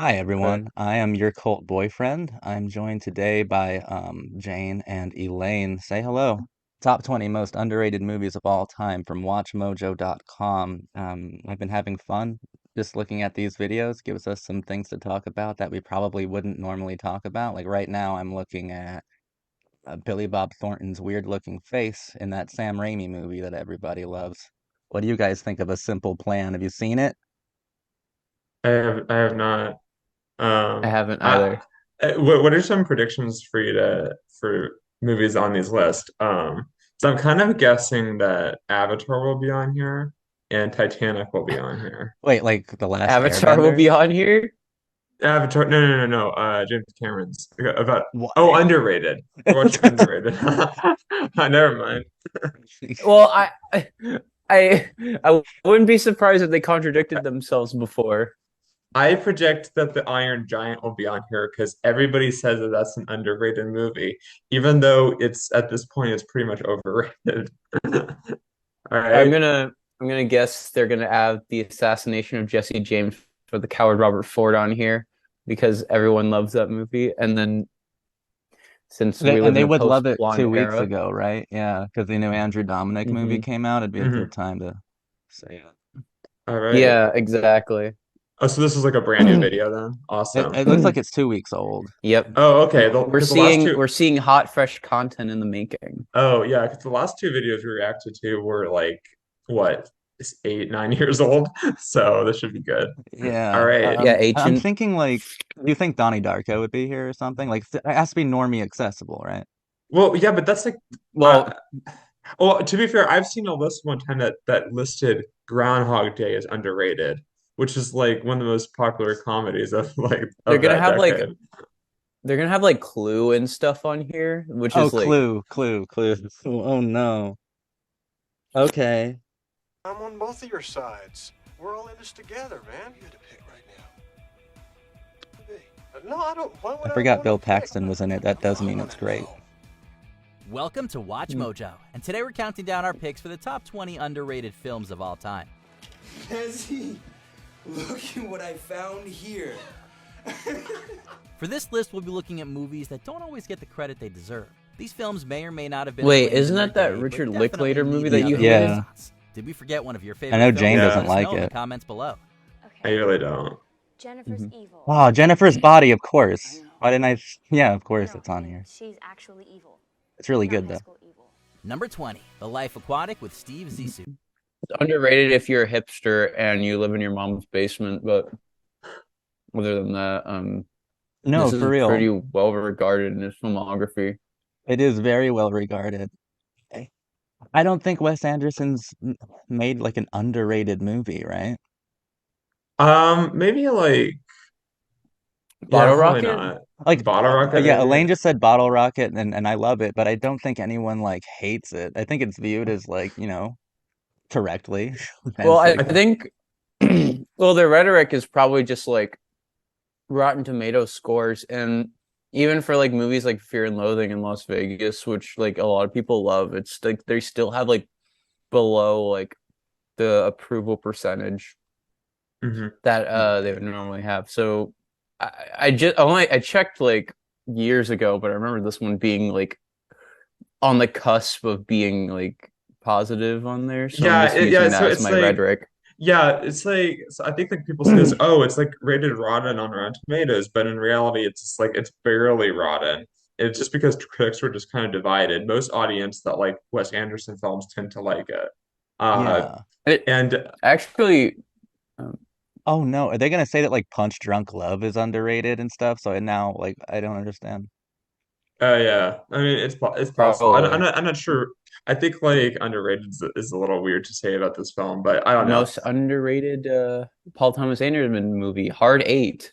Hi Uh, everyone, I am your cult boyfriend. I'm joined today by Jane and Elaine. Say hello. Top 20 most underrated movies of all time from WatchMojo.com. I've been having fun just looking at these videos. Gives us some things to talk about that we probably wouldn't normally talk about. Like right now, I'm looking at Billy Bob Thornton's weird-looking face in that Sam Raimi movie that everybody loves. What do you guys think of A Simple Plan? Have you seen it? I have not. I haven't I either. what are some predictions for you to for movies on these lists? So I'm kind of guessing that Avatar will be on here and Titanic will be on here. Wait, like The Last Avatar will Airbender? be on here. Avatar, no, no, no, no. James Cameron's about. What? Oh, underrated. What's underrated? Never mind. Well, I, I wouldn't be surprised if they contradicted themselves before. I project that The Iron Giant will be on here because everybody says that that's an underrated movie, even though it's at this point it's pretty much overrated. All I'm right. gonna I'm gonna guess they're gonna add the assassination of Jesse James for the coward Robert Ford on here because everyone loves that movie. And then since we And live in they a would love post it blonde 2 weeks era, ago, right? Yeah, because the new Andrew Dominic movie hmm came out. It'd be a good Hmm. time to say it. All right. yeah, exactly. Oh, so this is like a brand new video then. Awesome. It looks like it's 2 weeks old. Yep, Oh, okay. we're Because the last seeing two, we're seeing hot, fresh content in the making. oh yeah, because the last two videos we reacted to were like what, 8, 9 years old. So this should be good. All Yeah. right. Yeah, I'm ancient. thinking like, do you think Donnie Darko would be here or something? Like, it has to be normie accessible, right? Well, yeah, but that's like, Well, uh, well, to be fair, I've seen a list one time that listed Groundhog Day as underrated, which is like one of the most popular comedies of like they're of gonna that have like decade. they're gonna have like Clue and stuff on here, which Oh, is like Clue. Oh no. Okay. I'm on both of your sides. We're all in this together, man. You had to pick right now. No, I don't. Why I would I forgot want to Bill pick? Paxton was in it. That does I mean want it's to great. know. Welcome to WatchMojo, and today we're counting down our picks for the top 20 underrated films of all time. Desi, look at what I found here. For this list, we'll be looking at movies that don't always get the credit they deserve. These films may or may not have been wait, acclaimed isn't in their that that day, Richard but definitely Linklater movie need that the you other hated? Yeah. renaissance. Did we forget one of your I favorite know films? Jane Yeah, doesn't Let us like know in the it. comments below. I Okay. really don't. Jennifer's hmm evil. Oh, Jennifer's Body, of course. I know. Why didn't I? Yeah, of No, course no, it's I on mean, here. she's actually evil. It's really Not good high though. school evil. Number 20, The Life Aquatic with Steve Zissou. It's underrated if you're a hipster and you live in your mom's basement, but other than that, No, this for is real. pretty well regarded in his filmography. It is very well regarded. I don't think Wes Anderson's made like an underrated movie, right? Maybe like yeah, Bottle probably Rocket? not. Like, Bottle Rocket, yeah, maybe. Elaine just said Bottle Rocket, and I love it, but I don't think anyone like hates it. I think it's viewed as like, correctly Well, I I offensive. think well, their rhetoric is probably just like Rotten Tomato scores, and even for like movies like Fear and Loathing in Las Vegas, which like a lot of people love, it's like they still have like below like the approval percentage Mhm. that they would normally have. So I just only I checked like years ago, but I remember this one being like on the cusp of being like positive on there. So I'm Yeah, just using so that as it's my like rhetoric. yeah, it's like so I think like people say this, oh, it's like rated rotten on Rotten Tomatoes, but in reality it's just like it's barely rotten. It's just because critics were just kind of divided. Most audience that like Wes Anderson films tend to like it. Uh Yeah. It and actually, um, Oh no, are they gonna say that like Punch Drunk Love is underrated and stuff? So now like I don't understand. Yeah, I mean it's possible. probably I'm not sure. I think like underrated is a little weird to say about this film, but I don't know. most underrated Paul Thomas Anderson movie, Hard Eight.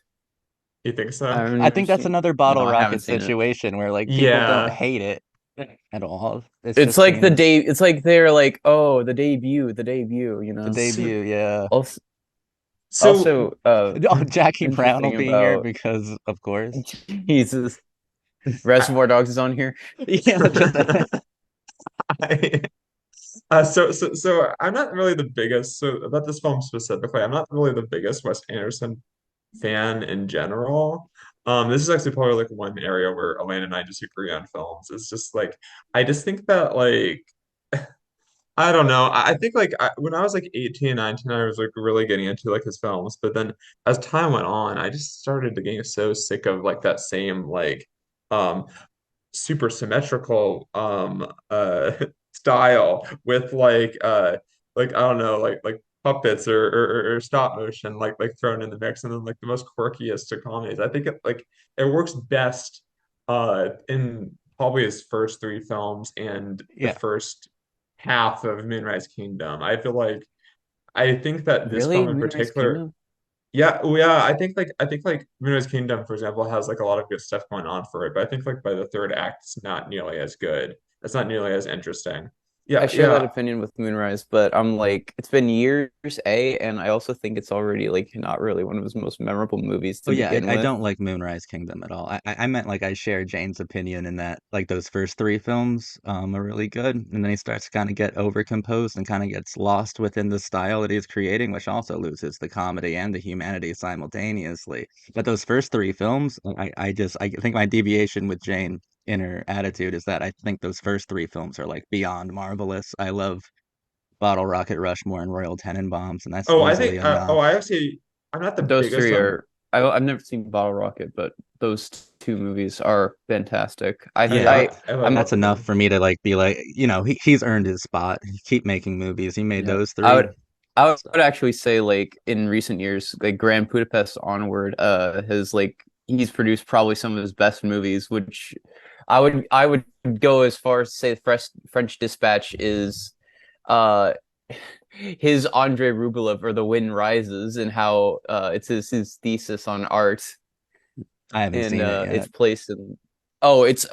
You think so? I've I never think that's seen. another No, Bottle I haven't Rocket seen it. situation where like people don't Yeah. hate it at all. It It's just like the seems day. It's like they're like, oh, the debut, the debut. You the know. So, debut, yeah. Also, so also, Oh, Jackie Brown will interesting be here about because of course. Jesus, Reservoir Dogs is on here. Yeah, just I, I'm not really the biggest, so about this film specifically, I'm not really the biggest Wes Anderson fan in general. This is actually probably like one area where Elaine and I disagree on films. It's just like I just think that like I don't know. I think like when I was like 18, 19, I was like really getting into like his films, but then as time went on, I just started to get so sick of like that same um super symmetrical style with like I don't know like puppets or stop motion like thrown in the mix and then like the most quirkiest of comedies. I think it works best in probably his first three films and the Yeah. first half of Moonrise Kingdom. I feel like I think that this film Really? in Moonrise particular Kingdom? yeah, well, yeah, I think like Moonrise Kingdom, for example, has like a lot of good stuff going on for it, but I think like by the third act, it's not nearly as good. It's not nearly as interesting. I Yeah, share that yeah. opinion with Moonrise, but I'm like, it's been years, and I also think it's already like not really one of his most memorable movies Oh to yeah, begin I with. don't like Moonrise Kingdom at all. I meant like I share Jane's opinion in that like those first three films are really good, and then he starts to kind of get overcomposed and kind of gets lost within the style that he's creating, which also loses the comedy and the humanity simultaneously. But those first three films, I think my deviation with Jane in her attitude is that I think those first three films are like beyond marvelous. I love Bottle Rocket Rushmore and Royal Tenenbaums, and that's Oh, I easily think I enough. actually I'm not the Those biggest three on are, I've never seen Bottle Rocket, but those two movies are fantastic. Yeah, I love that's both of enough them. for me to like be like, he's earned his spot. Keep making movies. He made Yeah, those I three. would, I So, would actually say like in recent years, like Grand Budapest onward, has like he's produced probably some of his best movies, which I would go as far as to say French Dispatch is, uh, his Andrei Rublev or The Wind Rises, and how it's his thesis on art I haven't and seen it its yet. place in. Oh, it's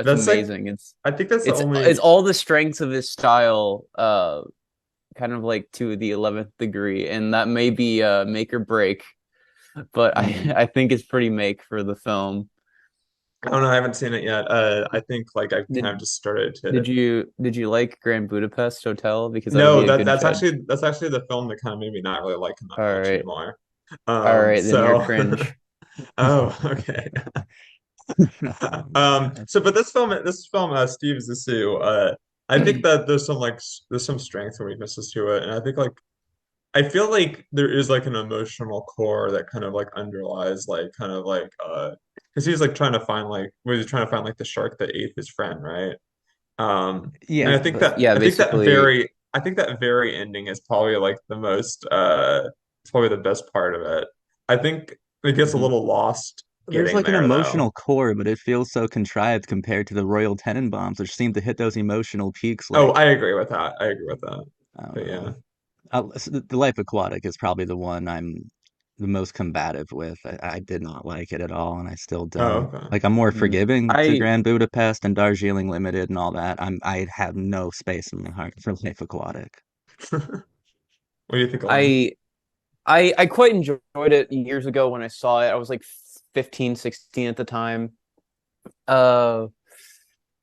That's like amazing. I think that's the It's only all the strengths of his style, kind of like to the 11th degree, and that may be make or break, but I Hmm. I think it's pretty make for the film. I don't know, I haven't seen it yet. I think like I kind Did of just started did to you like Grand Budapest Hotel? Because that would no, be a good judge. that's actually the film that kind of made me not really like him that All much right, anymore. all right, then you're So cringe. oh, okay. Oh my God. So, but this film, Steve Zissou, I think that there's some strengths and weaknesses to it, and I think like I feel like there is like an emotional core that kind of like underlies like kind of like because he's like trying to find like was he trying to find like the shark that ate his friend, right? And Yeah, but Yeah, basically. I think that very ending is probably like the most it's probably the best part of it. I think it gets a mhm. little lost There's getting like an there though. emotional core, but it feels so contrived compared to the Royal Tenenbaums, which seem to hit those emotional peaks Oh, like, I agree with that. I agree with that. I don't But know. yeah. The Life Aquatic is probably the one I'm the most combative with. I did not like it at all, and I still Oh, don't. okay. Like I'm more Mm, forgiving to I Grand Budapest and Darjeeling Limited and all that. I have no space in my heart for Life Aquatic. What do you think, Elaine? I I quite enjoyed it years ago when I saw it. I was like 15, 16 at the time. Uh,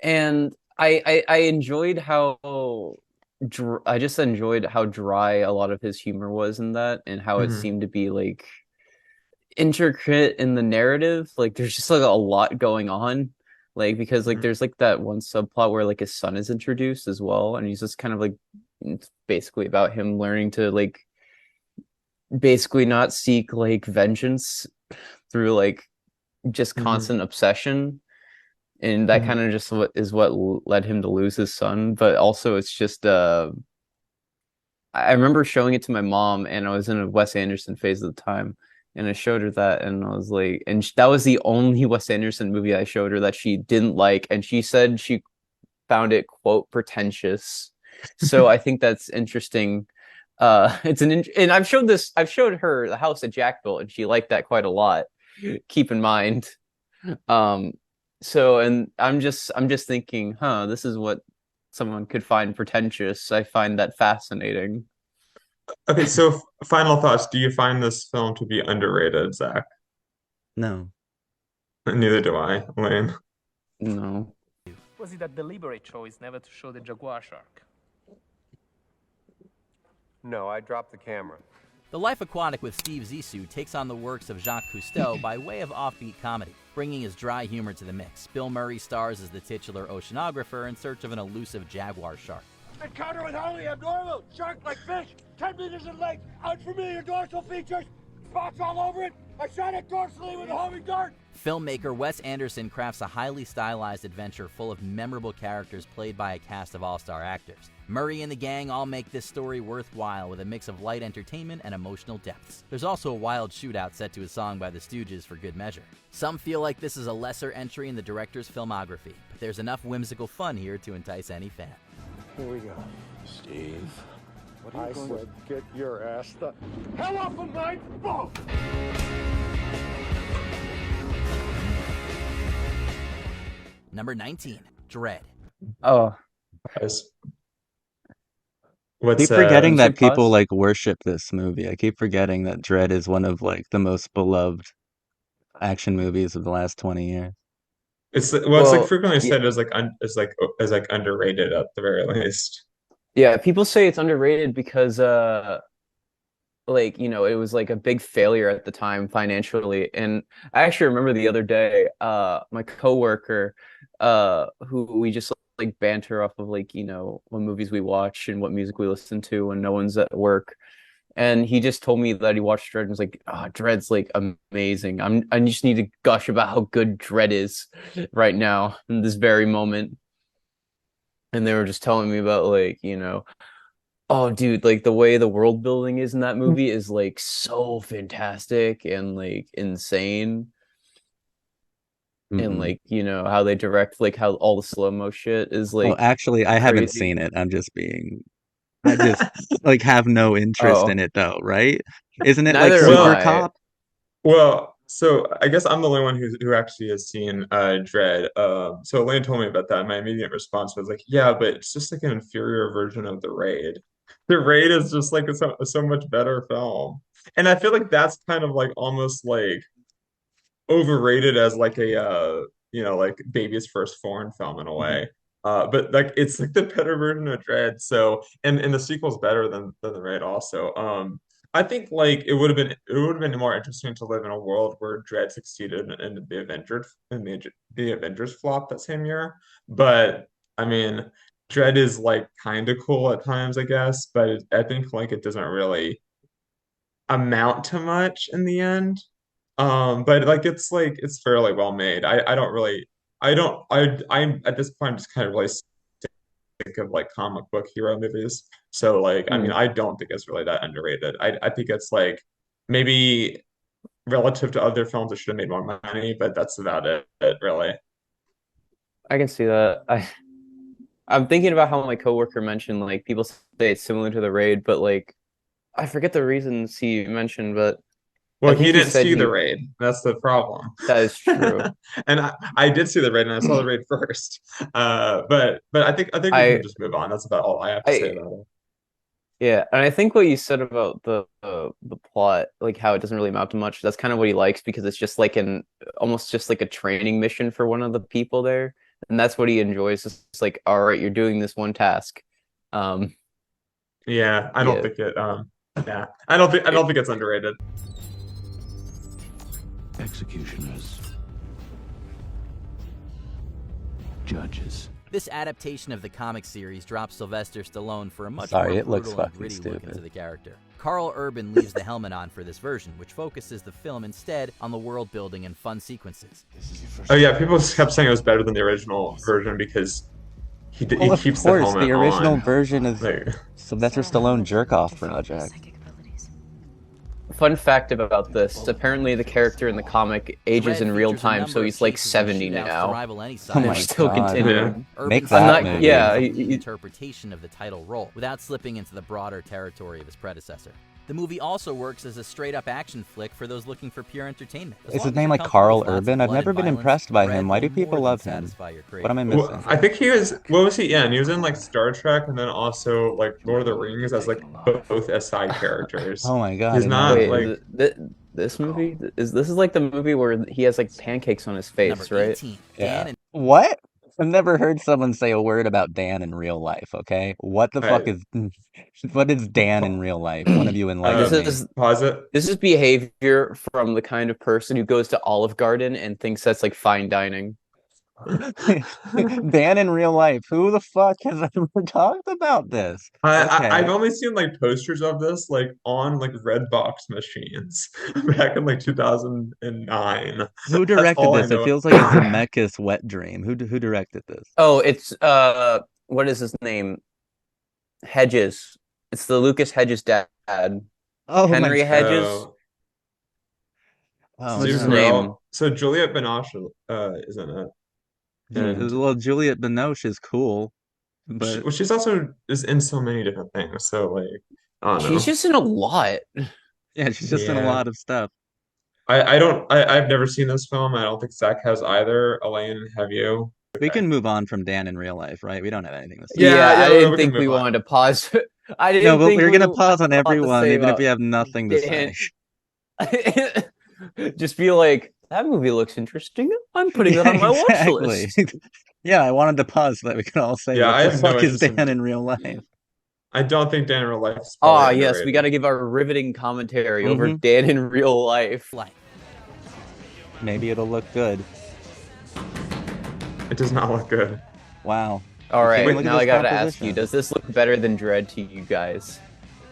and I enjoyed how I just enjoyed how dry a lot of his humor was in that, and how it Hmm. seemed to be like intricate in the narrative. Like there's just like a lot going on. Like because like Hmm. there's like that one subplot where like his son is introduced as well, and he's just kind of like it's basically about him learning to like basically not seek like vengeance through like just Hmm. constant obsession, and that kind Hmm. of just what is what led him to lose his son. But also it's just I remember showing it to my mom, and I was in a Wes Anderson phase at the time, and I showed her that, and I was like, and that was the only Wes Anderson movie I showed her that she didn't like, and she said she found it quote pretentious. So I think that's interesting. It's and I've showed her the house that Jack built, and she liked that quite a lot. Keep in mind. Um, so and I'm just thinking, huh, this is what someone could find pretentious. I find that fascinating. Okay, so final thoughts. Do you find this film to be underrated, Zach? No. Neither do I, Elaine. No. Was it a deliberate choice never to show the jaguar shark? No, I dropped the camera. The Life Aquatic with Steve Zissou takes on the works of Jacques Cousteau by way of offbeat comedy, bringing his dry humor to the mix. Bill Murray stars as the titular oceanographer in search of an elusive jaguar shark. Encounter with highly abnormal, shark-like fish, 10 meters in length, unfamiliar dorsal features, spots all over it. I shot it dorsally with a homing dart. Filmmaker Wes Anderson crafts a highly stylized adventure full of memorable characters played by a cast of all-star actors. Murray and the gang all make this story worthwhile with a mix of light entertainment and emotional depths. There's also a wild shootout set to a song by the Stooges for good measure. Some feel like this is a lesser entry in the director's filmography, but there's enough whimsical fun here to entice any fan. Here we go. Steve, what are you going to get your ass the hell off of my boat? Number 19, Dredd. Oh, Guys. I What's keep forgetting that Some people pause. like worship this movie. I keep forgetting that Dredd is one of like the most beloved action movies of the last 20 years. it's like Well, frequently yeah, said as like underrated at the very least. yeah, people say it's underrated because like, it was like a big failure at the time financially. And I actually remember the other day, my coworker, who we just like banter off of like, what movies we watch and what music we listen to when no one's at work. And he just told me that he watched Dredd and was like, "Oh, Dredd's like amazing. I just need to gush about how good Dredd is right now in this very moment." And they were just telling me about like, oh, dude, like the way the world building is in that movie is like so fantastic and like insane. And Mm-mm. like, how they direct, like how all the slow-mo shit is Well, like actually, I haven't crazy. seen it. I just like have no interest in Oh, it though, right? Isn't it like neither am Super Well, I. Cop? so I guess I'm the only one who actually has seen Dredd. So Elaine told me about that. My immediate response was like, yeah, but it's just like an inferior version of The Raid. The Raid is just like a so much better film. And I feel like that's kind of like almost like overrated as like a like baby's first foreign film in a way. But like it's like the better version of Dread. So and the sequel's better than the Raid also. I think like it would have been more interesting to live in a world where Dread succeeded in the Avengers flop that same year. But I mean, Dread is like kind of cool at times, I guess, but I think like it doesn't really amount to much in the end. But like it's fairly well made. I don't really I don't I'm at this point I'm just kind of really sick of like comic book hero movies. So like I mean Hmm. I don't think it's really that underrated. I think it's like maybe relative to other films it should have made more money, but that's about it really. I can see that. I'm thinking about how my coworker mentioned like people say it's similar to the Raid, but like I forget the reasons he mentioned, but Well, I he think he didn't said see the he raid. That's the problem. that is true. And I did see the raid, and I saw the raid first. But I think we can I just move on. That's about all I have to say I about it. Yeah, and I think what you said about the plot, like how it doesn't really amount to much, that's kind of what he likes because it's just like an almost just like a training mission for one of the people there, and that's what he enjoys. It's like, all right, you're doing this one task. Um, Yeah, I don't yeah, think it. Yeah, I don't it, think it's underrated. Executioners. Judges. This adaptation of the comic series drops Sylvester Stallone for a much Sorry, more it looks brutal and fucking gritty look into stupid. the character. Carl Urban leaves the helmet on for this version, which focuses the film instead on the world building and fun sequences. Oh yeah, people just kept saying it was better than the original version because Well, he of keeps the course, helmet the original on. version of Like, Sylvester Stallone jerk-off project. Fun fact about this: apparently, the character in the comic ages Dredd in real features a time, number so of he's like chases and 70 shootouts to now. rival any Oh They're my sci-fi still God. continuing. Make Urban that I'm not, sees movie. yeah, the interpretation of the title role without slipping into the broader territory of his predecessor. The movie also works as a straight-up action flick for those looking for pure entertainment. As Is long his as name you're like comfortable Carl with lots of Urban? I've blood never and been violence, impressed by Dredd him. Why will do people more than love him? satisfy your What am I cravings. missing? I think he was. What was he in? He was in like Star Trek, and then also like Lord of the Rings as like both as side characters. Oh my God, He's I know not wait, like. this movie is this is like the movie where he has like pancakes on his Number face, right? 18, Yeah. Dan and What? I've never heard someone say a word about Dan in real life, okay? What the fuck Right. is what is Dan in real life? One of you This enlighten me. is Pause it. this is behavior from the kind of person who goes to Olive Garden and thinks that's like fine dining. Dan in real life. Who the fuck has ever talked about this? I've Okay. only seen like posters of this like on like red box machines back in like 2009. Who That's directed all I this? It know. feels like a Zemeckis wet dream. Who directed this? Oh, it's what is his name? Hedges. It's the Lucas Hedges dad. Oh my Henry God. Hedges. Oh What's his Steve no. name? Carell. So Juliette Binoche is in it, and Well, Juliette Binoche is cool, but well, she's also is in so many different things. So like, I don't She's know. just in a lot. yeah, she's just in a Yeah, lot of stuff. I've never seen this film. I don't think Zach has either. Elaine, have you? We Okay. can move on from Dan in real life, right? We don't have anything to say. Yeah, Yeah, I yeah, didn't we can think move we on. wanted to pause. I No, didn't but think we're we gonna had pause on a lot to everyone, say even if about we have nothing to say. Dan. Just be like, that movie looks interesting. I'm putting that Yeah, on my watch exactly. list. Yeah, I wanted to pause so that we can all say, Yeah, what I the have no fuck is interest in. Dan in real life? I don't think Dan in real life is probably Ah, yes, we got underrated. to give our riveting commentary over Hmm. Dan in real life. Maybe it'll look good. It does not look good. Wow. All You right, can't look at now I this gotta ask you, composition. does this look better than Dredd to you guys?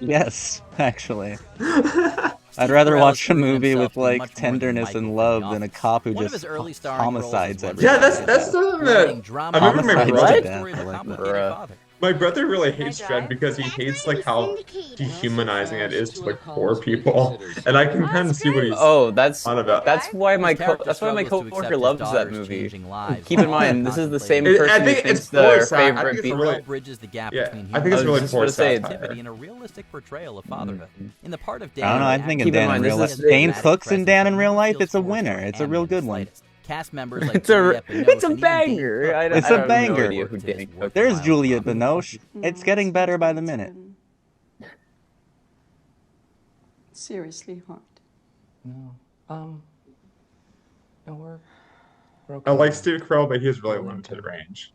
Yes, actually. I'd Steve rather Carell has watch a proven movie himself with to be like much more than tenderness Michael and from The love than a Office. cop who One of his just early starring roles homicides was once everybody. Yeah, again that's something blending that drama I remember my with Homicides the to brother. death. story of I a like that. complicated Bruh. father. My brother really hates Dredd because he hates like how dehumanizing it is to like poor people, and I can kind of see what he's Oh, that's on about. that's why His my character that's why my struggles to coworker accept his loves that daughter's movie. changing lives, Keep in while also mind, this is the contemplating same I person who think it's thinks poor their sat. I think favorite it's people. really Carell bridges the gap yeah. between I think I it's was really just poor gonna say, satire. in a realistic portrayal of fatherhood. In the part of Dan, I don't know. I the think actor in Keep in Dan in mind, real this life, is Dane dramatic Cooks in presence Dan that in real never life. feels It's a forced or winner. It's a hammy real in the good one. slightest. Cast members like it's a Juliette Binoche it's a and even Dane banger. Cook It's I a have no banger. idea who worked in his Danny Cook There's is. worthwhile Juliette comedy. Binoche. It's getting better by the minute. Seriously hard. No. No, we're I okay. like Steve Carell, but he has really limited range.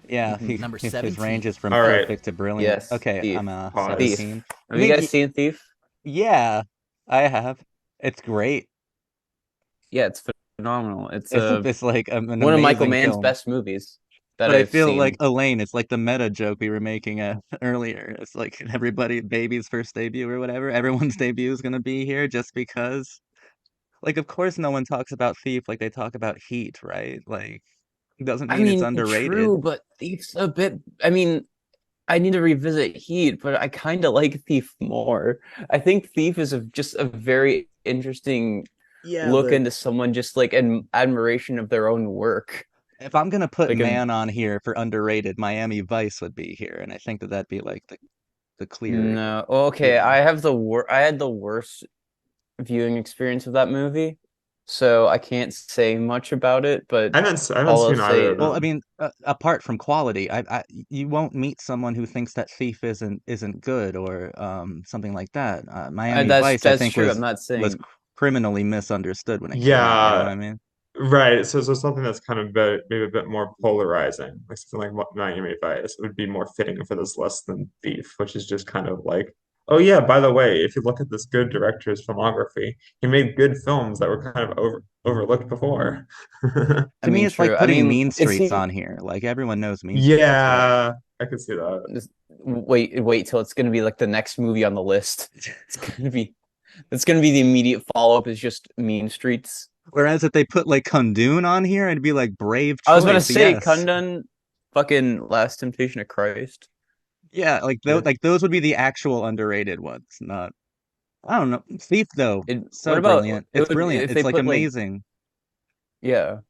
Yeah, Number his 17. range is from All right, perfect to brilliant. Yes, Okay, Thief. I'm pause. 17. Thief. I Have you mean, guys seen Thief? yeah, I have. It's great. Yeah, it's phenomenal. It's It's like an one of Michael amazing Mann's film. best movies that But I I've feel like seen. Elaine, it's like the meta joke we were making earlier. It's like everybody, baby's first debut or whatever. Everyone's debut is gonna be here just because. Like, of course, no one talks about Thief like they talk about Heat, right? Like, it doesn't I mean it's mean, underrated. true, but Thief's a bit. I mean, I need to revisit Heat, but I kind of like Thief more. I think Thief is just a very interesting Yeah, look but into someone just like an admiration of their own work. if I'm gonna put Like a Man on here for underrated, Miami Vice would be here, and I think that that'd be like the clear no, well, okay, two. I had the worst viewing experience of that movie, so I can't say much about it. But I haven't all I'll seen either say, of Well, I them. mean, apart from quality, you won't meet someone who thinks that Thief isn't good or something like that. Miami Vice, I that's think, true. I'm not was saying criminally misunderstood when it came out. You know what Yeah, I mean? right. So something that's kind of maybe a bit more polarizing, like something like Miami Vice, would be more fitting for this list than Thief, which is just kind of like, oh yeah, by the way, if you look at this good director's filmography, he made good films that were kind of overlooked before. I To me, mean, it's like true. I putting mean, Mean it Streets seems on here. Like everyone knows Mean Streets, right? Yeah, I could see that. wait till it's gonna be like the next movie on the list. It's gonna be the immediate follow-up is just Mean Streets. Whereas if they put like Kundun on here, it'd be like brave I was gonna choice. say Yes. Kundun, fucking Last Temptation of Christ. Yeah, Yeah. like those would be the actual underrated ones, not I don't know. Thief though, What so about brilliant. It's brilliant. if It's they like put like amazing. yeah,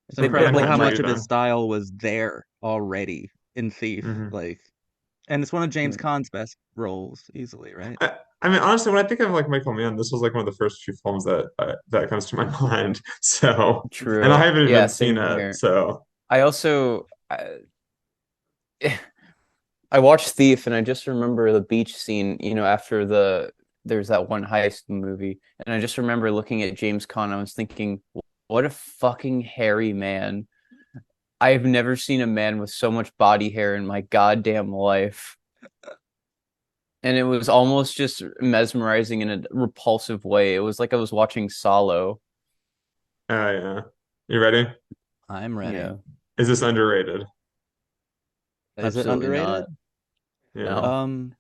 It's they put Yeah, incredible like no, how I'm much with of you his then. style was there already in Thief. Hmm. Like, and it's one of James Caan's best roles, easily, right? I mean, honestly, when I think of like Michael Mann, this was like one of the first few films that that comes to my mind. So, and I true. haven't Yeah, even seen same it. here. So, I also I watched Thief and I just remember the beach scene, after there's that one heist movie. And I just remember looking at James Caan, I was thinking, what a fucking hairy man. I've never seen a man with so much body hair in my goddamn life. And it was almost just mesmerizing in a repulsive way. It was like I was watching Solo. Oh yeah. You ready? I'm ready. Yeah, Is this underrated? Is it absolutely underrated? not. Yeah. No.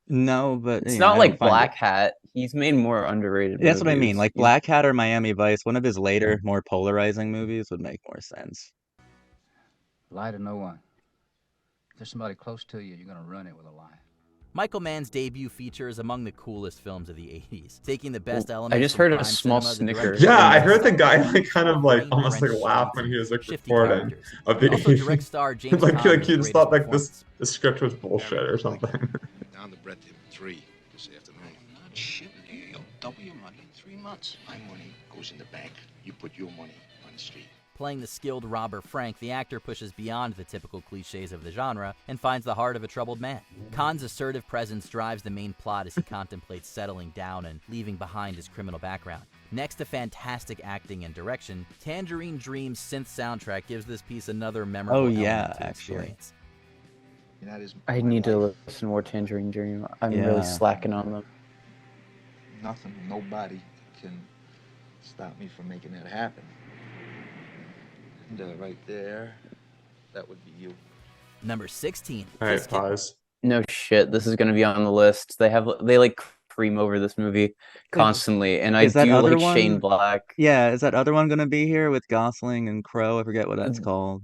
No, but It's you know, not I don't like find it. Black Hat. He's made more underrated That's what I mean. movies. Like Black Hat or Miami Vice, one of his later, more polarizing movies would make more sense. Lie to no one. If there's somebody close to you, you're gonna run it with a lie. Michael Mann's debut feature is among the coolest films of the 80s, taking the best I elements just from heard a crime small cinema, the snicker. director's Yeah, I own heard the style, guy like kind of like framed almost like French laugh shades when he was like shifty recording characters. of He the also direct star James like Caan like with you the just thought greatest like this performance. the script was bullshit or something. Down the bread tip 3 this afternoon. Not shit, you'll double your money in 3 months. My money goes in the bank. You put your money on the street. Playing the skilled robber Frank, the actor pushes beyond the typical cliches of the genre and finds the heart of a troubled man. Caan's assertive presence drives the main plot as he contemplates settling down and leaving behind his criminal background. Next to fantastic acting and direction, Tangerine Dream's synth soundtrack gives this piece another memorable Oh element yeah, to actually. experience. I need to listen more Tangerine Dream. I'm Yeah. really slacking on them. Nothing, nobody can stop me from making that happen. And right there, that would be you. Number 16. All right, Kiss Kiss. pause. No shit, this is gonna be on the list. They like cream over this movie constantly, and I Is that do other like Shane one? Black. Yeah, is that other one gonna be here with Gosling and Crow? I forget what that's called.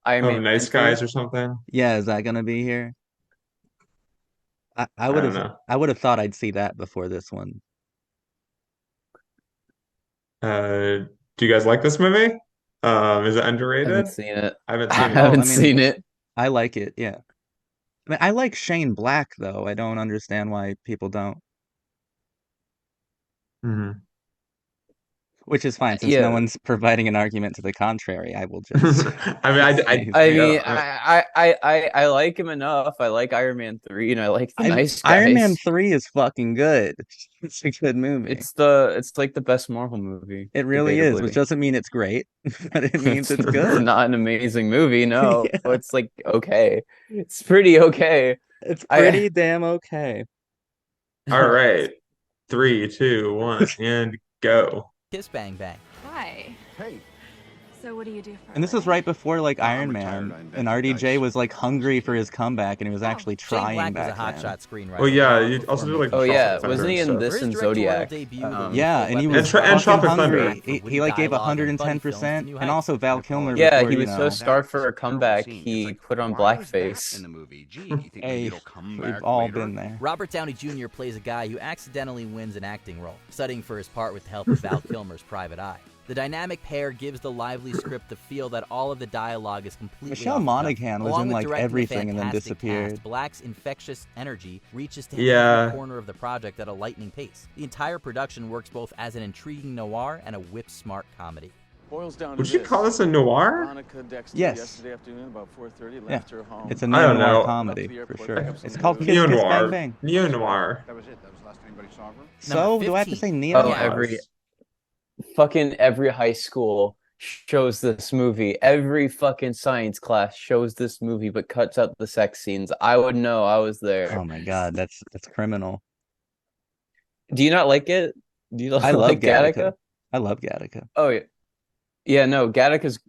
Iron Oh, Man Nice 3. Guys or something? Yeah, is that gonna be here? I I would don't have know. I would have thought I'd see that before this one. Do you guys like this movie? Is it I underrated? haven't seen it. I haven't I seen it. Oh, I haven't mean, seen it. I like it, yeah. I mean, I like Shane Black though. I don't understand why people don't. Mhm. Which is fine, since no Yeah. one's providing an argument to the contrary. I will just I mean, I say I yeah, mean, I like him enough. I like Iron Man 3, and I like the Nice Iron Man Guys. 3 is fucking good. It's a good movie. It's like the best Marvel movie, It really is, which debatably. doesn't mean it's great, but it means it's It's good. not an amazing movie, no. Yeah. It's like okay. It's pretty okay. It's I pretty damn okay. All right. 3, 2, 1, and go. Kiss Bang Bang. Hi. Hey. So what do you do for And this was right before like Iron Man, and RDJ was like hungry for his comeback, and he was actually Shane trying Black was a back then. hotshot screenwriter. Oh yeah, long you before also did like making Oh yeah, Tropic Thunder wasn't he and in stuff. this For his and directorial Zodiac? debut with Yeah, Lethal and he Weapon was And fucking Tropic Thunder. hungry. He witty like gave dialogue and funny films to 110%, new and heights. also Val Kilmer Yeah, before, he you was so know. starved for a comeback, he put on blackface. the movie. Gee, you think Hey, it'll come we've back all later? been there. Robert Downey Jr. plays a guy who accidentally wins an acting role, studying for his part with the help of Val Kilmer's private eye. The dynamic pair gives the lively script the feel that all of the dialogue is completely Michelle off the cuff. Monaghan was Along in with like directing a everything and then fantastic disappeared. cast, Black's infectious energy reaches to Yeah. every corner of the project at a lightning pace. The entire production works both as an intriguing noir and a whip-smart comedy. Boils down to Would you call this a noir? Monica Dexter Yes. yesterday afternoon about 4:30 Yeah, left her home. it's a I don't neo-noir know. comedy for sure. It's called Kiss Neo Kiss Bang noir. Bang. Neo noir. That was it. That was the last anybody saw of her. So do I have to 15. say neo? Oh, every high school shows this movie. Every fucking science class shows this movie, but cuts out the sex scenes. I would know. I was there. Oh my god, that's criminal. Do you not like it? Do you not I love like Gattaca? Gattaca. I love Gattaca. Oh yeah, yeah. No, Gattaca's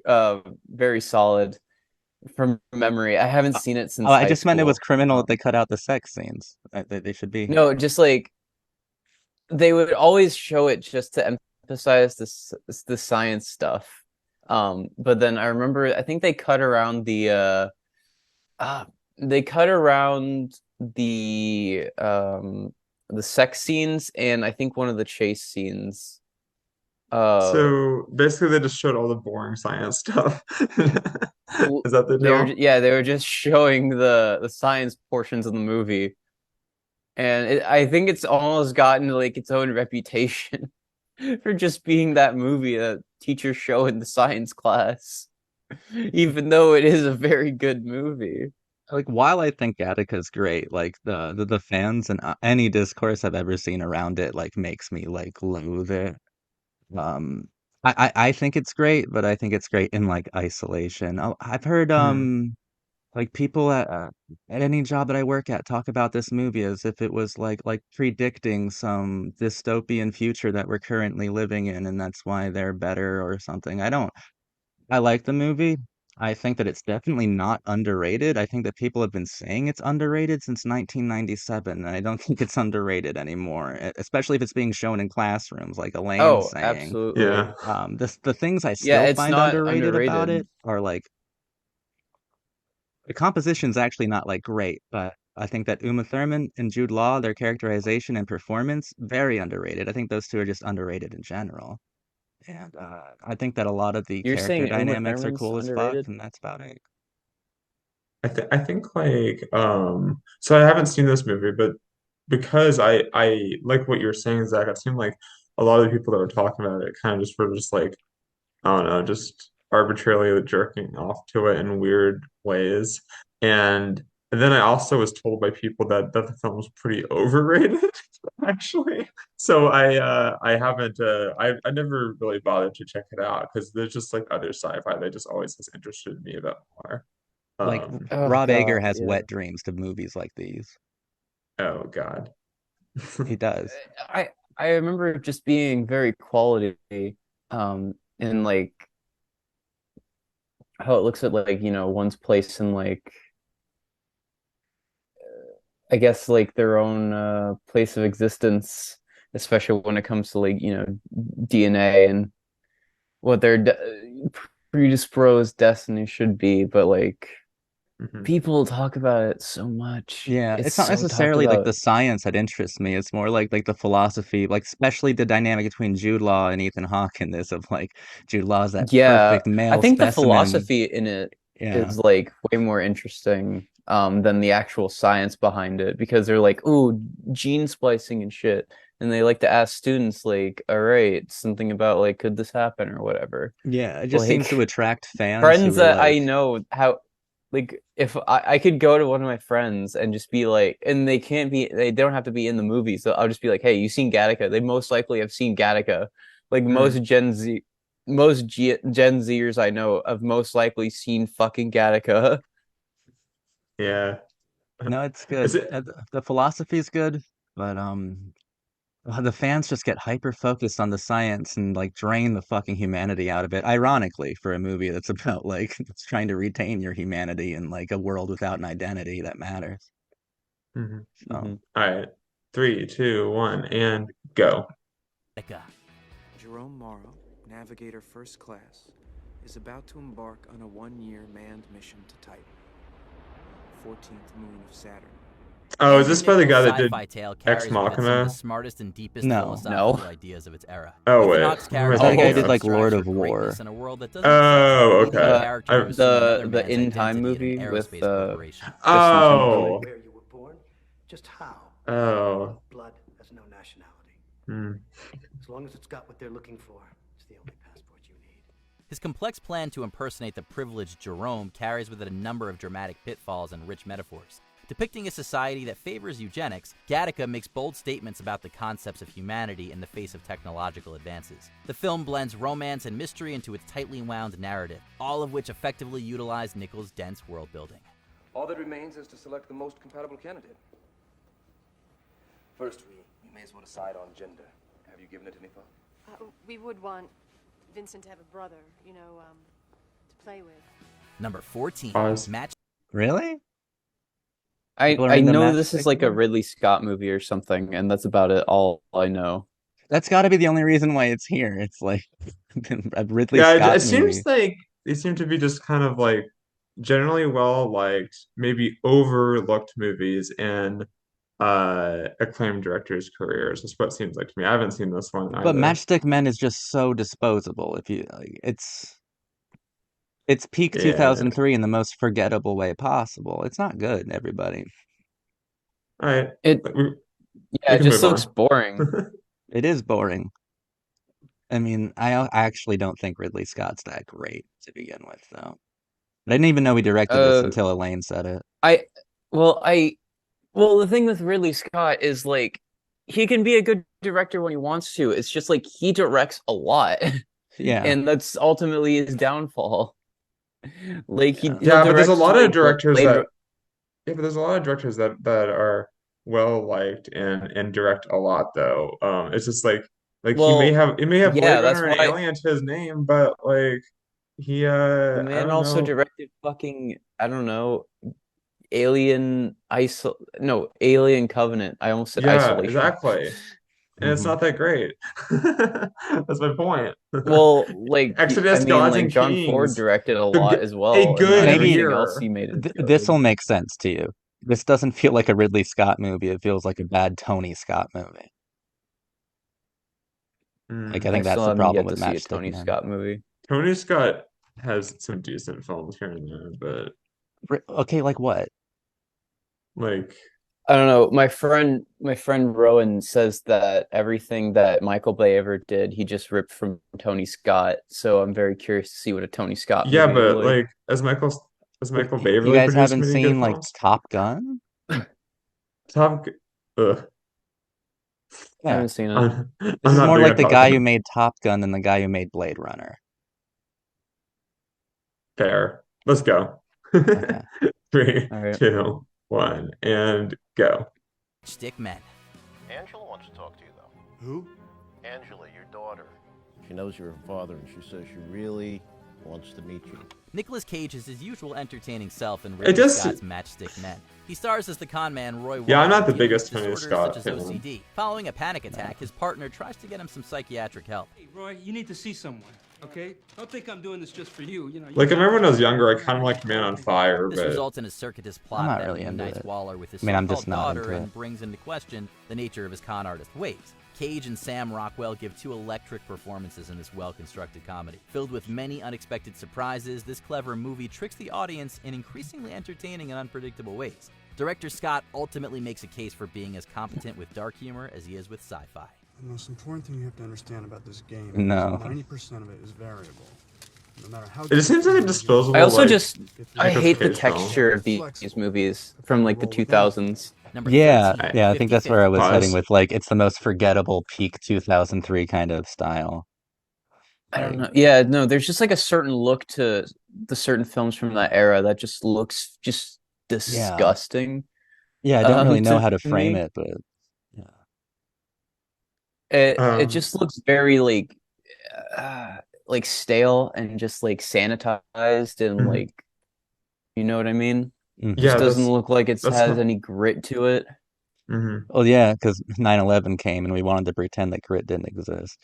very solid from memory. I haven't seen it since Oh, I high just meant it was school. criminal that they cut out the sex scenes. They should be. No, just like they would always show it just to emphasize the science stuff. But then I remember I think they cut around the sex scenes and I think one of the chase scenes. So basically, they just showed all the boring science stuff. Is that the deal? They were just showing the science portions of the movie. And I think it's almost gotten like its own reputation for just being that movie that teachers show in the science class, even though it is a very good movie. Like, while I think Gattaca's great, like the fans and any discourse I've ever seen around it like makes me like loathe it. I think it's great, but I think it's great in like isolation. Oh, I've heard Hmm. like people at any job that I work at talk about this movie as if it was like predicting some dystopian future that we're currently living in, and that's why they're better or something. I like the movie. I think that it's definitely not underrated. I think that people have been saying it's underrated since 1997, and I don't think it's underrated anymore, especially if it's being shown in classrooms, like Elaine's Oh, saying. absolutely. Yeah. The things I Yeah, still it's find not underrated about underrated. it are like the composition's actually not like great, but I think that Uma Thurman and Jude Law, their characterization and performance, very underrated. I think those two are just underrated in general. And I think that a lot of the You're character saying Uma dynamics are Thurman's cool as fuck, underrated? and that's about it. I think like so I haven't seen this movie, but because I like what you're saying, Zach, it seemed like a lot of the people that were talking about it kind of just were just like, I don't know, just arbitrarily jerking off to it in weird ways. And then I also was told by people that the film was pretty overrated, actually. So I haven't I never really bothered to check it out because there's just like other sci-fi that just always has interested me a bit more. Like Oh Rob Ager God, has yeah. wet dreams to movies like these. Oh God. He does. I remember it just being very quality, in like how it looks at like, one's place in like I guess like their own place of existence, especially when it comes to like, DNA and what their predisposed destiny should be, but like Mhm. people talk about it so much. Yeah, It's it's not so talked necessarily like about. the science that interests me. It's more like the philosophy, like especially the dynamic between Jude Law and Ethan Hawke in this of like Jude Law is that Yeah, perfect I male think the specimen. philosophy in it Yeah. is like way more interesting than the actual science behind it because they're like, "Ooh, gene splicing and shit." And they like to ask students like, "All right, something about like could this happen or whatever." Yeah, it just seems to Like attract fans who friends are that like, I know how like if I could go to one of my friends and just be like, and they don't have to be in the movie, so I'll just be like, "Hey, you seen Gattaca?" They most likely have seen Gattaca. Like Hmm. Gen Zers I know have most likely seen fucking Gattaca. Yeah. no, it's Is good. it The philosophy's good, but the fans just get hyper focused on the science and like drain the fucking humanity out of it. Ironically, for a movie that's about like it's trying to retain your humanity in like a world without an identity that matters. Mhm. So, Mhm. All right. Three, two, one, and go. Jerome Morrow, Navigator First Class, is about to embark on a one-year manned mission to Titan, 14th moon of Saturn. Oh, is Andrew this by the Niccol's guy that did sci-fi tale Ex carries with it some of the Machina? smartest and deepest no. No. philosophical ideas of its era. Oh Ethan wait, Hawke's who am I character That thinking guy Oh, did Gattaca of? like Lord strives for of War. greatness in a world that doesn't accept him, Oh, leading the okay. character to I assume another the man's In Time identity at an movie with aerospace corporation. Justin oh Timberlake. Where you were born, just how. oh. Blood has no nationality. Hmm. As long as it's got what they're looking for, it's the only passport you need. His complex plan to impersonate the privileged Jerome carries with it a number of dramatic pitfalls and rich metaphors. Depicting a society that favors eugenics, Gattaca makes bold statements about the concepts of humanity in the face of technological advances. The film blends romance and mystery into its tightly wound narrative, all of which effectively utilize Niccol's dense world building. All that remains is to select the most compatible candidate. First, we may as well decide on gender. Have you given it any thought? We would want Vincent to have a brother, to play with. Number 14, Pause. Match. Really? I People are I into know this Matchstick is like a Men? Ridley Scott movie or something, and that's about it. All I know. That's got to be the only reason why it's here. It's like a Ridley Yeah, it Scott seems movie. like they seem to be just kind of like generally well liked, maybe overlooked movies in acclaimed directors' careers. That's what it seems like to me. I haven't seen this one But either. Matchstick Men is just so disposable. If you like, it's peak Yeah. 2003 in the most forgettable way possible. It's not good, everybody. All right. It We Yeah, it can just move looks on. boring. It is boring. I mean, I actually don't think Ridley Scott's that great to begin with, though. I didn't even know he directed this Uh, until Elaine said it. I well, well, the thing with Ridley Scott is like he can be a good director when he wants to. It's just like he directs a lot. Yeah. And that's ultimately his downfall. Like he'll Yeah, but there's a direct lot of like directors Blade. that yeah, but there's a lot of directors that are well liked and direct a lot though. It's just like Well, he may have Blade yeah, that's Runner and why Alien to his name, but like he the I man don't also know. directed fucking, I don't know, Alien Covenant. I almost said Yeah, Isolation. exactly. And it's not that great. That's my point. Well, like I Exodus, mean, Gods like and John Ford Kings, directed a the lot as a well, and not good Maybe everything else year. he made is this will good. make sense to you. This doesn't feel like a Ridley Scott movie. It feels like a bad Tony Scott movie. Like, I I think that's still the haven't problem yet with to see a Matchstick Tony Men. Scott movie. Tony Scott has some decent films here and there, but Okay, like what? like I don't know. My friend Rowan says that everything that Michael Bay ever did, he just ripped from Tony Scott. So I'm very curious to see what a Tony Scott yeah, movie is but like. like has Michael Bay You really guys produced haven't many good seen like films? Top Gun? Top Gu- Ugh. I Yeah. haven't seen it. This I'm is not more big like on the Top guy who Gun. made Top Gun than the guy who made Blade Runner. Fair. Let's go. Okay. Three, All right. 2, 1, and go. Stick Men. Angela wants to talk to you, though. Who? Angela, your daughter. She knows you're her father, and she says she really wants to meet you. Nicolas Cage is his usual entertaining self in It Ridley just Scott's Matchstick Men. He stars as the con man Roy Yeah, I'm Walker, not the dealing with biggest Tony disorders such Scott as fan. OCD. Following a panic attack, his partner tries to get him some psychiatric help. Hey, Roy, you need to see someone, okay? Don't think I'm doing this just for you. You know. Like I remember when I was younger, I kind of liked Man on Fire, This but results in a circuitous I'm plot not that really into reunites it. Waller with his I mean, I'm so-called just not daughter into and it. brings into question the nature of his con artist ways. Cage and Sam Rockwell give two electric performances in this well-constructed comedy. Filled with many unexpected surprises, this clever movie tricks the audience in increasingly entertaining and unpredictable ways. Director Scott ultimately makes a case for being as competent with dark humor as he is with sci-fi. The most important thing you have to understand about this game No. is 90% of it is variable. No matter how it just seems like a disposable. I also like, just I Nicolas hate the Cage film. texture of these movies from like the 2000s. Number Yeah, 13, yeah, I think that's where I was heading Pause. with like it's the most forgettable peak 2003 kind of style. I don't Like, know. Yeah, no, there's just like a certain look to the certain films from that era that just looks just yeah. disgusting. Yeah, I don't really know To how to frame me. it, but yeah. It just looks very like stale and just like sanitized and Mhm. like, you know what I mean? Mhm. Yeah, Just doesn't look like it that's has not. any grit to it. Mhm. Well, yeah, because 9/11 came and we wanted to pretend that grit didn't exist.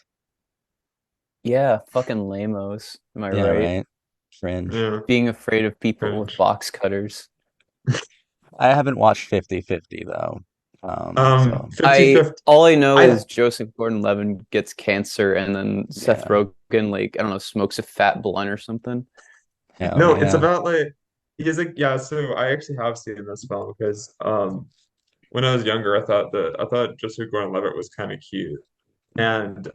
Yeah, fucking lamos. Am I Yeah, right? right? Fringe. Yeah, Being afraid of people with cringe. box cutters. I haven't watched 50/50 though. So 50/50. All I know I is Joseph Gordon-Levitt gets cancer and then Seth yeah. Rogen, like, I don't know, smokes a fat blunt or something. Hell no, it's yeah. about like he's like yeah. So I actually have seen this film because when I was younger, I thought Joseph Gordon-Levitt was kind of cute, and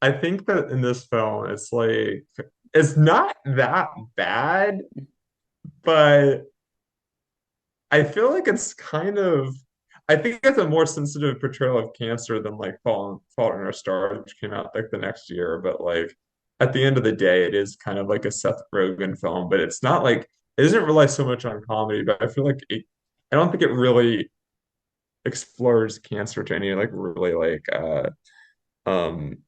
I think that in this film it's like it's not that bad, but I feel like it's kind of I think it's a more sensitive portrayal of cancer than like Fault in Our Stars, which came out like the next year. But like at the end of the day, it is kind of like a Seth Rogen film, but it's not like it doesn't rely so much on comedy, but I feel like I don't think it really explores cancer to any like really like um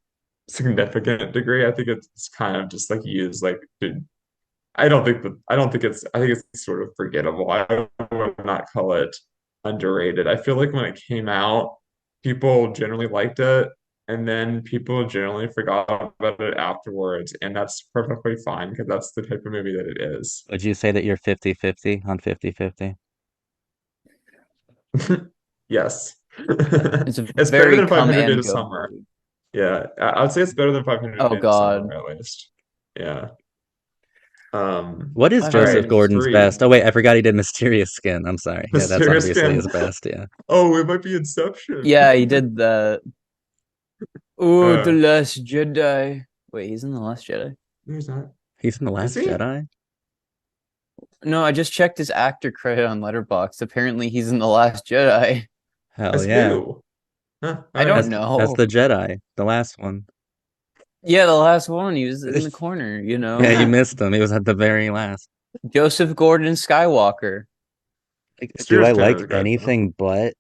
significant degree. I think it's kind of just like used like I think it's sort of forgettable. I would not call it underrated. I feel like when it came out, people generally liked it, and then people generally forgot about it afterwards, and that's perfectly fine because that's the type of movie that it is. Would you say that you're 50/50 on 50/50? Yes. It's a It's better very than come 500 Days and of go Summer. movie. Yeah, I would say it's better than 500 Oh Days of Summer God. at least. Yeah. What is All 500 Joseph right, days. Gordon's three. best? Oh wait, I forgot he did Mysterious Skin. I'm sorry. Yeah, that's Mysterious obviously Skin. his best, yeah. Oh, it might be Inception. Yeah, he did the Oh, The Uh, Last Jedi. Wait, he's in The Last Jedi? Who's that? He's in The Is Last he? Jedi? No, I just checked his actor credit on Letterboxd. Apparently he's in The Last Jedi. Hell As yeah. who? Huh, I all don't right. As know. the Jedi, the last one. Yeah, the last one. He was in the corner, you know. Yeah, you missed him. He was at the very last. Joseph Gordon Skywalker. Like, do Stuart I Skinner like was great, though. anything but?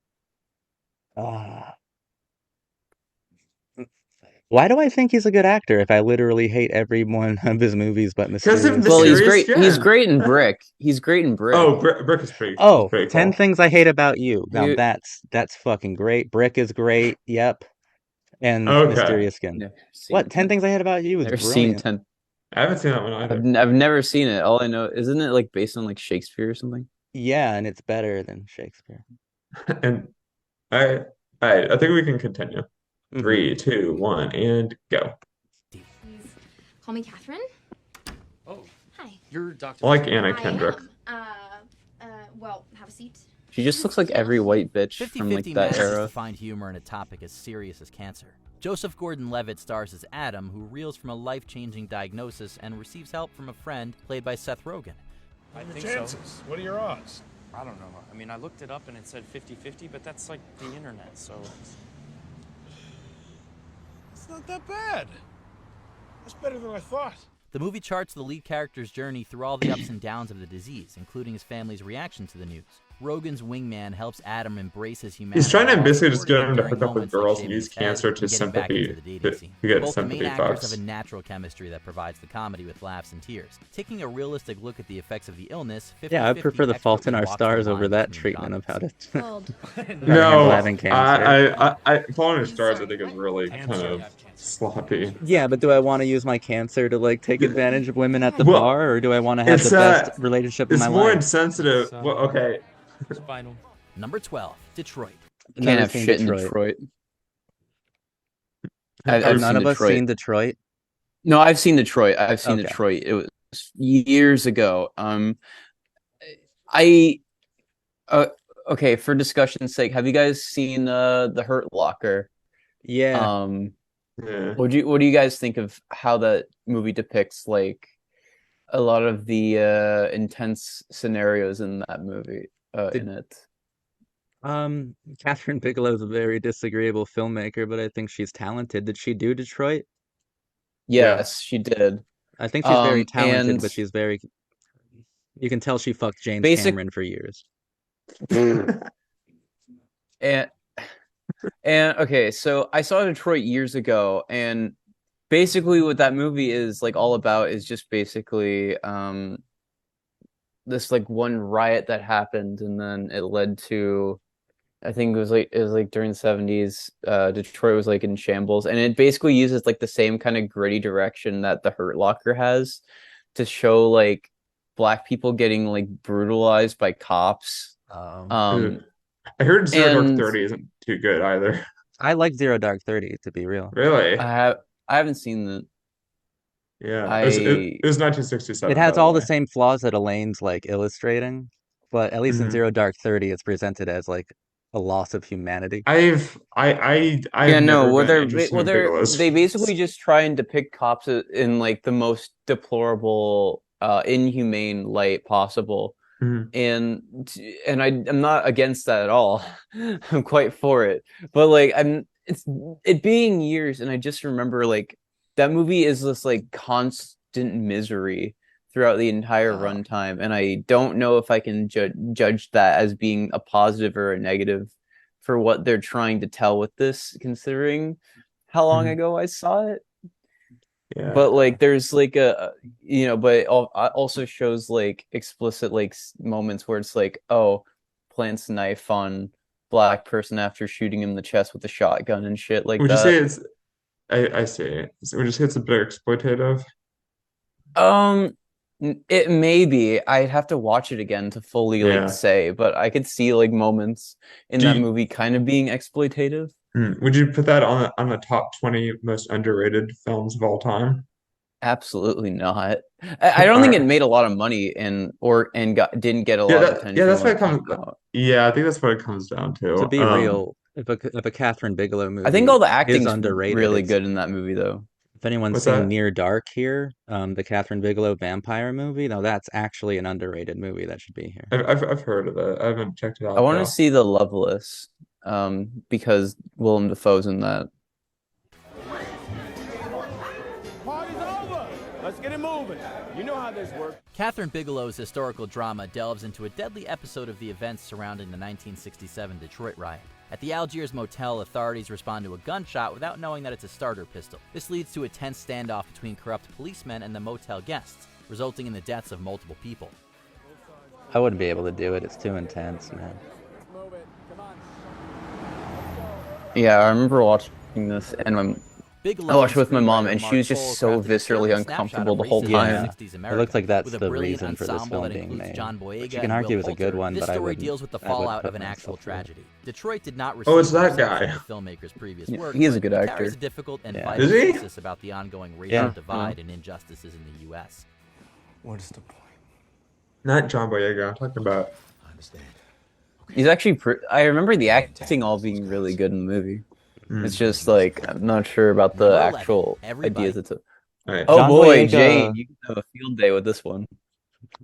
Uh, why do I think he's a good actor if I literally hate every one of his movies but Because of Mysterious Well, he's Skin? Mysterious great. He's Skin. great in Brick. He's great in Brick. Oh, Brick is pretty. Is Oh, pretty 10 cool. Things I Hate About You. Now You that's fucking great. Brick is great. Yep. And Okay, Mysterious Skin. never seen What? 10 Things I Hate About You is never seen brilliant. 10. I haven't seen that one either. I've never seen it. All I know, isn't it like based on like Shakespeare or something? Yeah, and it's better than Shakespeare. And I think we can continue. Mhm. 3, 2, 1, and go. Please call me Catherine. Oh, Hi. you're Dr. I like Anna I Kendrick. well, have a seat. She just looks like every white bitch from like 50-50 that manages era. to find humor in a topic as serious as cancer. Joseph Gordon-Levitt stars as Adam, who reels from a life-changing diagnosis and receives help from a friend played by Seth Rogen. I The think chances? so. What are your odds? I don't know. I mean, I looked it up and it said 50-50, but that's like the internet, so... It's not that bad. That's better than I thought. The movie charts the lead character's journey through all the ups and downs of the disease, including his family's reaction to the news. Rogen's wingman helps Adam embrace his humanity. He's trying to while basically just supporting get him to during hook up with moments like girls and shaving use his head cancer and to getting back into sympathy the dating scene. to get Both the sympathy main actors bucks. have a natural chemistry that provides the comedy with laughs and tears. Taking a realistic look at the effects of the illness, 50/50 Yeah, I prefer The Fault in Our expertly walks the Stars over line that between treatment of how to Hold. No, having cancer. Falling in Stars I think is really kind of sloppy. Yeah, but do I want to use my cancer to like take advantage of women at the Well, bar, or do I want to have it's the best relationship in it's my more life? insensitive. Well, okay. Spinal. Number 12, Detroit. Can't Never have seen shit in Detroit. Detroit. Have I've none seen of us Detroit. seen Detroit? No, I've seen Detroit. I've seen Okay. Detroit. It was years ago. I okay, for discussion's sake, have you guys seen The Hurt Locker? Yeah. Yeah. What do you guys think of how that movie depicts like a lot of the intense scenarios in that movie in it? Catherine Bigelow's a very disagreeable filmmaker, but I think she's talented. Did she do Detroit? Yes, she did. I think she's very talented, And but she's very. You can tell she fucked James Basic- Cameron for years. and okay, so I saw Detroit years ago, and basically what that movie is like all about is just basically this like one riot that happened, and then it led to, I think it was like during the 70s, Detroit was like in shambles, and it basically uses like the same kind of gritty direction that The Hurt Locker has to show like black people getting like brutalized by cops. I heard Zero Dark 30 isn't too good either. I like Zero Dark 30, to be real. Really? I haven't seen that. Yeah, it was 1967. It has by the all the way. same flaws that Elaine's like illustrating, but at least in Mhm. Zero Dark 30, it's presented as like a loss of humanity. I've Yeah, no, never well, been interested in Bigelow's they films. basically just try and depict cops in like the most deplorable, inhumane light possible. Mhm. And I'm not against that at all. I'm quite for it. But like it being years, and I just remember like that movie is this like constant misery throughout the entire runtime, and I don't know if I can judge that as being a positive or a negative for what they're trying to tell with this, considering how long ago I saw it. Yeah. But like there's like but it also shows like explicit like moments where it's like, oh, plants knife on black person after shooting him in the chest with a shotgun and shit like Would you that. say it's I see. Would you say it's a bit exploitative? It may be. I'd have to watch it again to fully Yeah. say, but I could see like moments in that movie kind of being exploitative. Would you put that on the top 20 most underrated films of all time? Absolutely not. I don't think it made a lot of money and didn't get a lot of attention. Yeah, that's when what it came comes. out. Yeah, I think that's what it comes down to. To be real, if a Catherine Bigelow movie I think all the is acting's underrated, really it's- good in that movie, though. If anyone's What's seen that? Near Dark here, the Catherine Bigelow vampire movie, no, that's actually an underrated movie that should be here. I've heard of it. I haven't checked it out I want though. to see The Loveless, because Willem Dafoe's in that. Let's get it moving. You know how this works. Catherine Bigelow's historical drama delves into a deadly episode of the events surrounding the 1967 Detroit riot. At the Algiers motel, authorities respond to a gunshot without knowing that it's a starter pistol. This leads to a tense standoff between corrupt policemen and the motel guests, resulting in the deaths of multiple people. I wouldn't be able to do it. It's too intense, man. Yeah, I remember watching this, and I watched it with my mom, and she was Mark just Cole so crafted a viscerally stirring snapshot uncomfortable of the whole racism in time. 60s It America, looks like that's with a the brilliant reason for this ensemble film that being includes made. John Which Boyega you can and argue Will is a good Poulter. one, This but I story wouldn't. deals with the I wouldn't fallout put of an actual myself through it. tragedy. Detroit did not Oh, receive it's that reception guy. from the filmmaker's previous Yeah, work, he is a but good it actor. carries a difficult and Yeah. vital Is he? thesis about the ongoing racial Yeah. divide and injustices in the U.S. What is the point? Not John Boyega. I'm talking about. I understand. He's actually, I remember the acting all being really good in the movie. It's just like, I'm not sure about the Number 11, actual everybody. ideas. Right. Oh John boy, Boyega. Jane, you can have a field day with this one.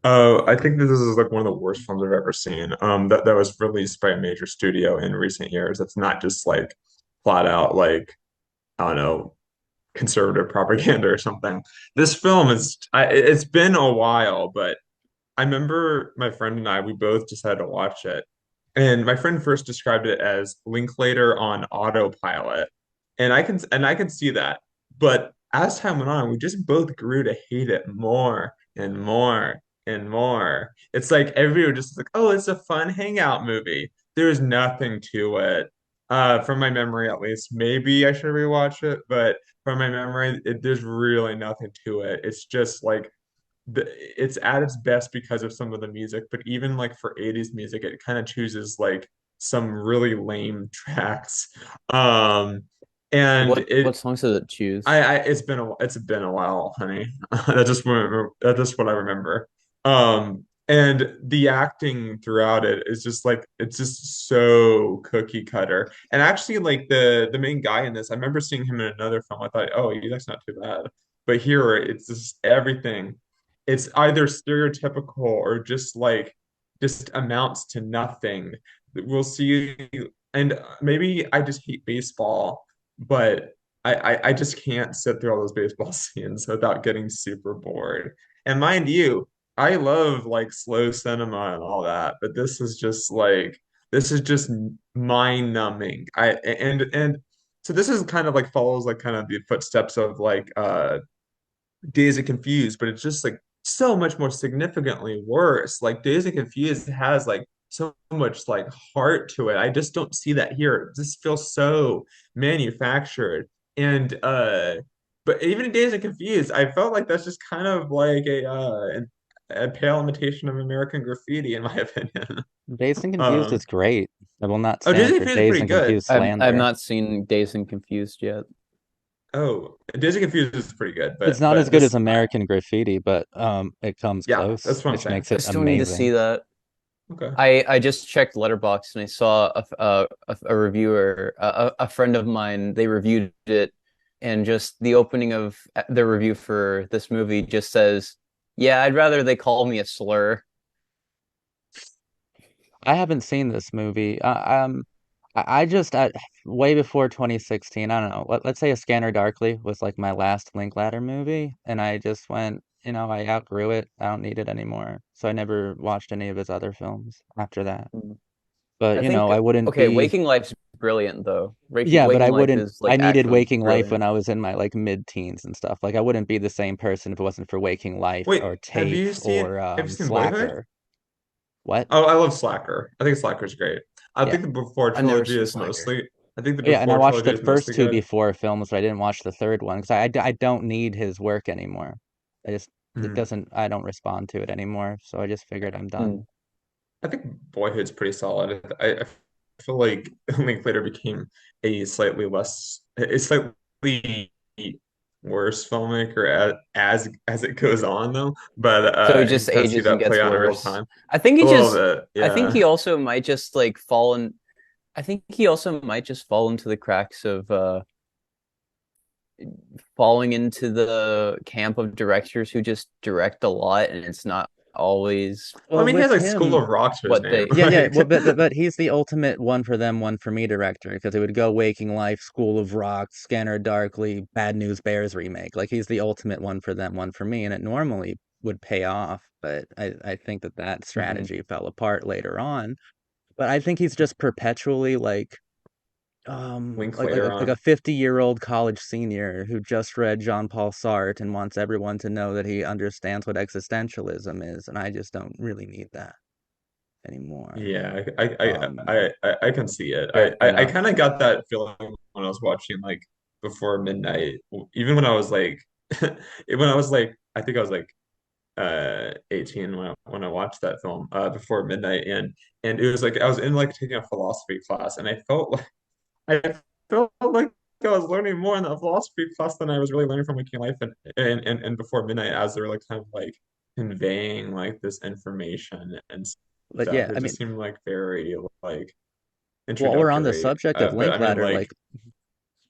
Oh, I think that this is like one of the worst films I've ever seen. That was released by a major studio in recent years. It's not just like flat out like I don't know conservative propaganda or something. This film it's been a while, but I remember my friend and I we both decided to watch it, and my friend first described it as Linklater on autopilot, and I can see that. But as time went on, we just both grew to hate it more and more and more. It's like everybody was just like, "Oh, it's a fun hangout movie." There's nothing to it. From my memory, at least. Maybe I should rewatch it, but from my memory, there's really nothing to it. It's just like it's at its best because of some of the music, but even like for 80s music, it kind of chooses like some really lame tracks. Um, and What songs does it choose? it's been a while, honey. That's just what I remember. And the acting throughout it is just like it's just so cookie cutter. And actually, like the main guy in this, I remember seeing him in another film. I thought, oh, that's not too bad. But here, it's just everything. It's either stereotypical or just amounts to nothing. We'll see, and maybe I just hate baseball, but I just can't sit through all those baseball scenes without getting super bored. And mind you, I love like slow cinema and all that, but this is just mind numbing. And so this is kind of like follows like kind of the footsteps of like Days of Confused, but it's just like so much more significantly worse. Like Days of Confused has like so much like heart to it. I just don't see that here. It just feels so manufactured. And but even in Days of Confused, I felt like that's just kind of like a pale imitation of American Graffiti, in my opinion. Dazed and Confused Um, is great. I will not oh, Days stand of for Confused is Dazed pretty and good. Confused I've slander. not seen Dazed and Confused yet. Oh, Days of Confused is pretty good, It's not as but good as this American Graffiti, but it comes yeah, close, that's what I'm which saying. makes I it still need to see amazing. that. Okay. I just checked Letterboxd and I saw a reviewer, a friend of mine. They reviewed it, and just the opening of the review for this movie just says, "Yeah, I'd rather they call me a slur." I haven't seen this movie. I just way before 2016. I don't know. Let's say A Scanner Darkly was like my last Linklater movie, and I just went, I outgrew it. I don't need it anymore. So I never watched any of his other films after that. But I think I wouldn't okay, be. Waking Life's brilliant though. Yeah, but I Waking Life wouldn't. is I like needed actually Waking Life when brilliant. I was in my like mid-teens and stuff. Like I wouldn't be the same person if it wasn't for Waking Life Wait, or Tape or have you seen Boyhood? Slacker. What? Oh, I love Slacker. I think Slacker's great. I Yeah. think the before I've never trilogy seen is Slacker. mostly. I think the Yeah, and I before watched trilogy the is first mostly two good. before films, but I didn't watch the third one because I don't need his work anymore. It Mhm. doesn't, I don't respond to it anymore. So I just figured I'm done. I think Boyhood's pretty solid. I feel like Linklater became a slightly worse filmmaker as it goes on though. But So he you just can kind of see ages and that play gets out in real worse. time. I think he A little just bit, I think yeah. he also might just like fall in I think he also might just fall into the cracks of falling into the camp of directors who just direct a lot and it's not always Well, I Well, mean, he has with like School him, of Rock to his what name. they yeah, Like, well, but he's the ultimate one for them, one for me director because it would go Waking Life, School of Rock, Scanner Darkly, Bad News Bears remake. Like he's the ultimate one for them, one for me, and it normally would pay off, but I think that Mhm. strategy fell apart later on. But I think he's just perpetually Linklater like a on. 50-year-old college senior who just read Jean-Paul Sartre and wants everyone to know that he understands what existentialism is, and I just don't really need that anymore. Yeah, Um, I can see it. Fair I enough. kind of got that feeling when I was watching like Before Midnight. Even when I was like, when I was like, I think I was like 18 when I watched that film, Before Midnight, and it was like I was in like taking a philosophy class, and I felt like I was learning more in that philosophy class than I was really learning from Waking Life and Before Midnight, as they were like kind of like conveying like this information and but stuff. yeah, It I just mean, seemed like very like while we're on the introductory. subject of But I mean, Linklater, like like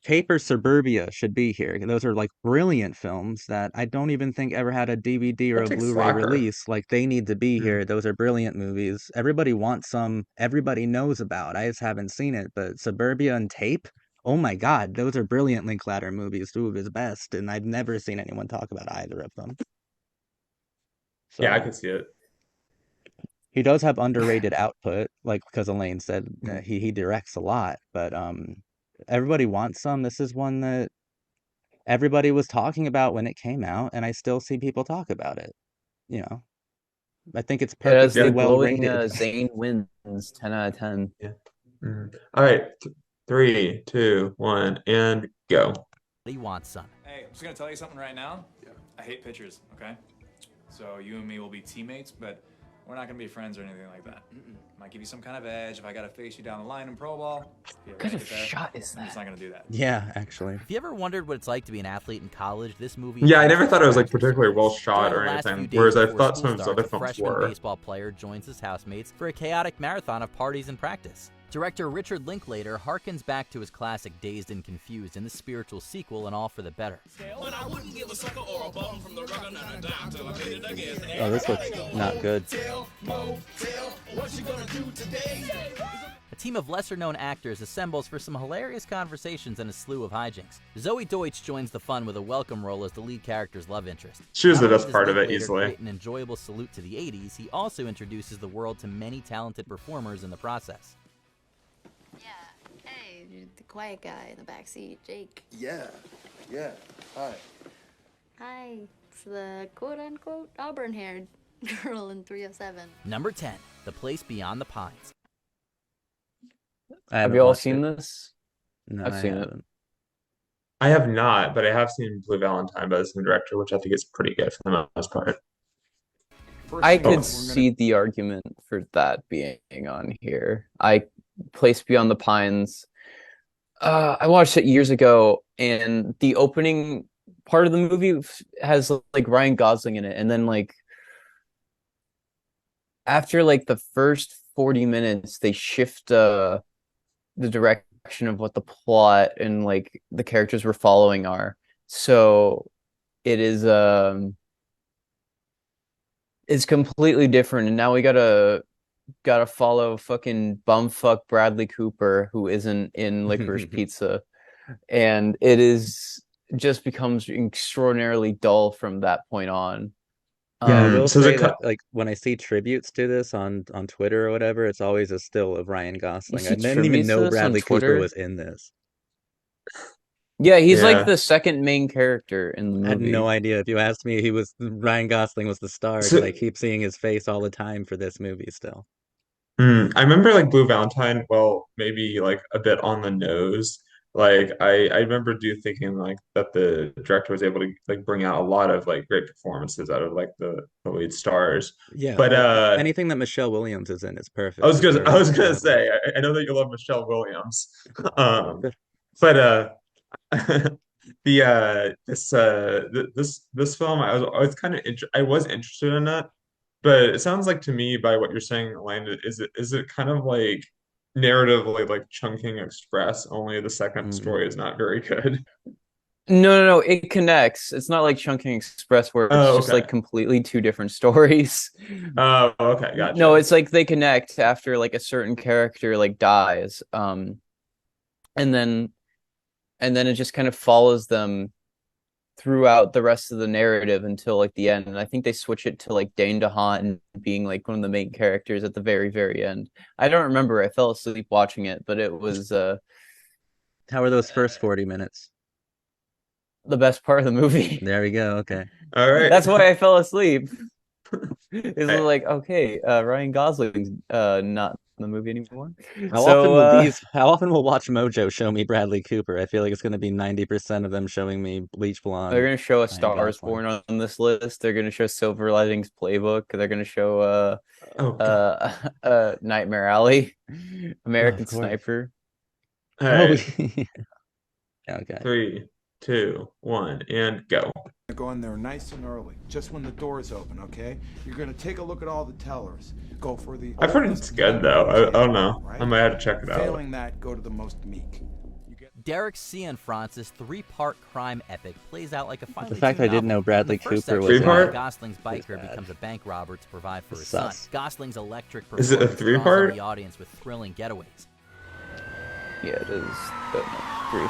Caper Suburbia should be here. Those are like brilliant films that I don't even think ever had a DVD or I'll a take Blu-ray Slacker. release. Like they need to be Hmm. here. Those are brilliant movies. Everybody wants some, everybody knows about. I just haven't seen it, but Suburbia and Tape, oh my God, those are brilliant Linklater movies, two of his best, and I've never seen anyone talk about either of them. Yeah, I So could see it. he does have underrated output, like because Elaine said Mhm. he directs a lot, but everybody wants some. This is one that everybody was talking about when it came out, and I still see people talk about it. You know, I think it's It has perfectly the Yeah. well glowing rated. Zane wins 10 out of 10. Yeah. Mhm. All right, 3, 2, 1, and go. He wants some. Hey, I'm just gonna tell you something right now. I hate pitchers, okay? So you and me will be teammates, but we're not gonna be friends or anything like that. Might give you some kind of edge if I gotta face you down the line in pro ball. What kind of shot is I'm just that? not gonna do that. Yeah, actually. If you ever wondered what it's like to be an athlete in college, this movie Yeah, I attempts never to thought it was like scratch the particularly well surface. shot During or the last few anything, days whereas I before thought school some of his starts, other a films freshman were. baseball player joins his housemates for a chaotic marathon of parties and practice. Director Richard Linklater harkens back to his classic Dazed and Confused in the spiritual sequel and All for the Better. Oh, this looks not good. A team of lesser-known actors assembles for some hilarious conversations and a slew of hijinks. Zoe Deutsch joins the fun with a welcome role as the lead character's love interest. She was Not the only best does part of it, Linklater easily. create an enjoyable salute to the 80s, he also introduces the world to many talented performers in the process. Hey, you're the quiet guy in the back seat, Jake. Yeah. Hi. Hi, it's the quote-unquote auburn-haired girl in 307. Number 10, The Place Beyond the Pines. I Have haven't you all watched seen it. this? No, I've I seen it. haven't. I have not, but I have seen Blue Valentine by the same director, which I think is pretty good for the most part. I could see the argument for that being on here. Place Beyond the Pines. I watched it years ago, and the opening part of the movie has like Ryan Gosling in it, and then like after like the first 40 minutes, they shift the direction of what the plot and like the characters we're following are. So it is it's completely different, and now we gotta follow fucking bumfuck Bradley Cooper, who isn't in Licorice Pizza, and it is just becomes extraordinarily dull from that point on. Yeah, I will So is say it that like when I see tributes to this on Twitter or whatever, it's always a still of Ryan You Gosling. I see didn't even tributes to know this on Bradley Cooper Twitter? was in this. Yeah, he's like Yeah. the second main character in the I had no movie. idea. If you asked me, Ryan Gosling was the star because So, I keep seeing his face all the time for this movie still. I remember like Blue Valentine, well, maybe like a bit on the nose. Like I remember thinking like that the director was able to like bring out a lot of like great performances out of like the lead stars. Yeah, But anything that Michelle Williams is in is I perfect. was It's gonna her level. say I know that you love Michelle Williams. But the this film I was kind of I was interested in it, but it sounds like to me by what you're saying, Elaine, is it kind of like narratively like Chungking Express, only the second Mm-mm. story is not very good. No. It connects. It's not like Chungking Express where it's Oh, just like okay. completely two different stories. Oh, okay, No, gotcha. it's like they connect after like a certain character like dies. And then it just kind of follows them throughout the rest of the narrative until like the end. And I think they switch it to like Dane DeHaan being like one of the main characters at the very, very end. I don't remember. I fell asleep watching it, but it was How are those first 40 minutes? the best part of the movie. There we go. Okay. All right. That's why I fell asleep. It's Hey, like, okay, Ryan Gosling's not in the movie anymore. How often So will these? How often will WatchMojo show me Bradley Cooper? I feel like it's going to be 90% of them showing me Bleach they're Blonde, gonna show A Ryan Star is Gosling. Born on this list. They're gonna show Silver Linings Playbook. They're gonna show oh God. Nightmare Alley, Oh, American of course. Sniper. Oh, Hey, yeah. Okay. 3, 2, 1, and go. Go in there nice and early, just when the doors open, okay? You're gonna take a look at all the tellers. Go for the I've heard oldest it's good and though. I youngest, don't know. right? I might have to check it out. Failing that, go to the most meek. Derek Cianfrance's three-part crime epic plays out like a The finely fact I tuned didn't novel. know Bradley In the first Cooper section, was in Three-part? it. Gosling's was biker bad. becomes a bank robber to provide for his Sus. son. Gosling's electric Is it a performance draws in three-part? the audience with thrilling getaways. Yeah, it is. Three.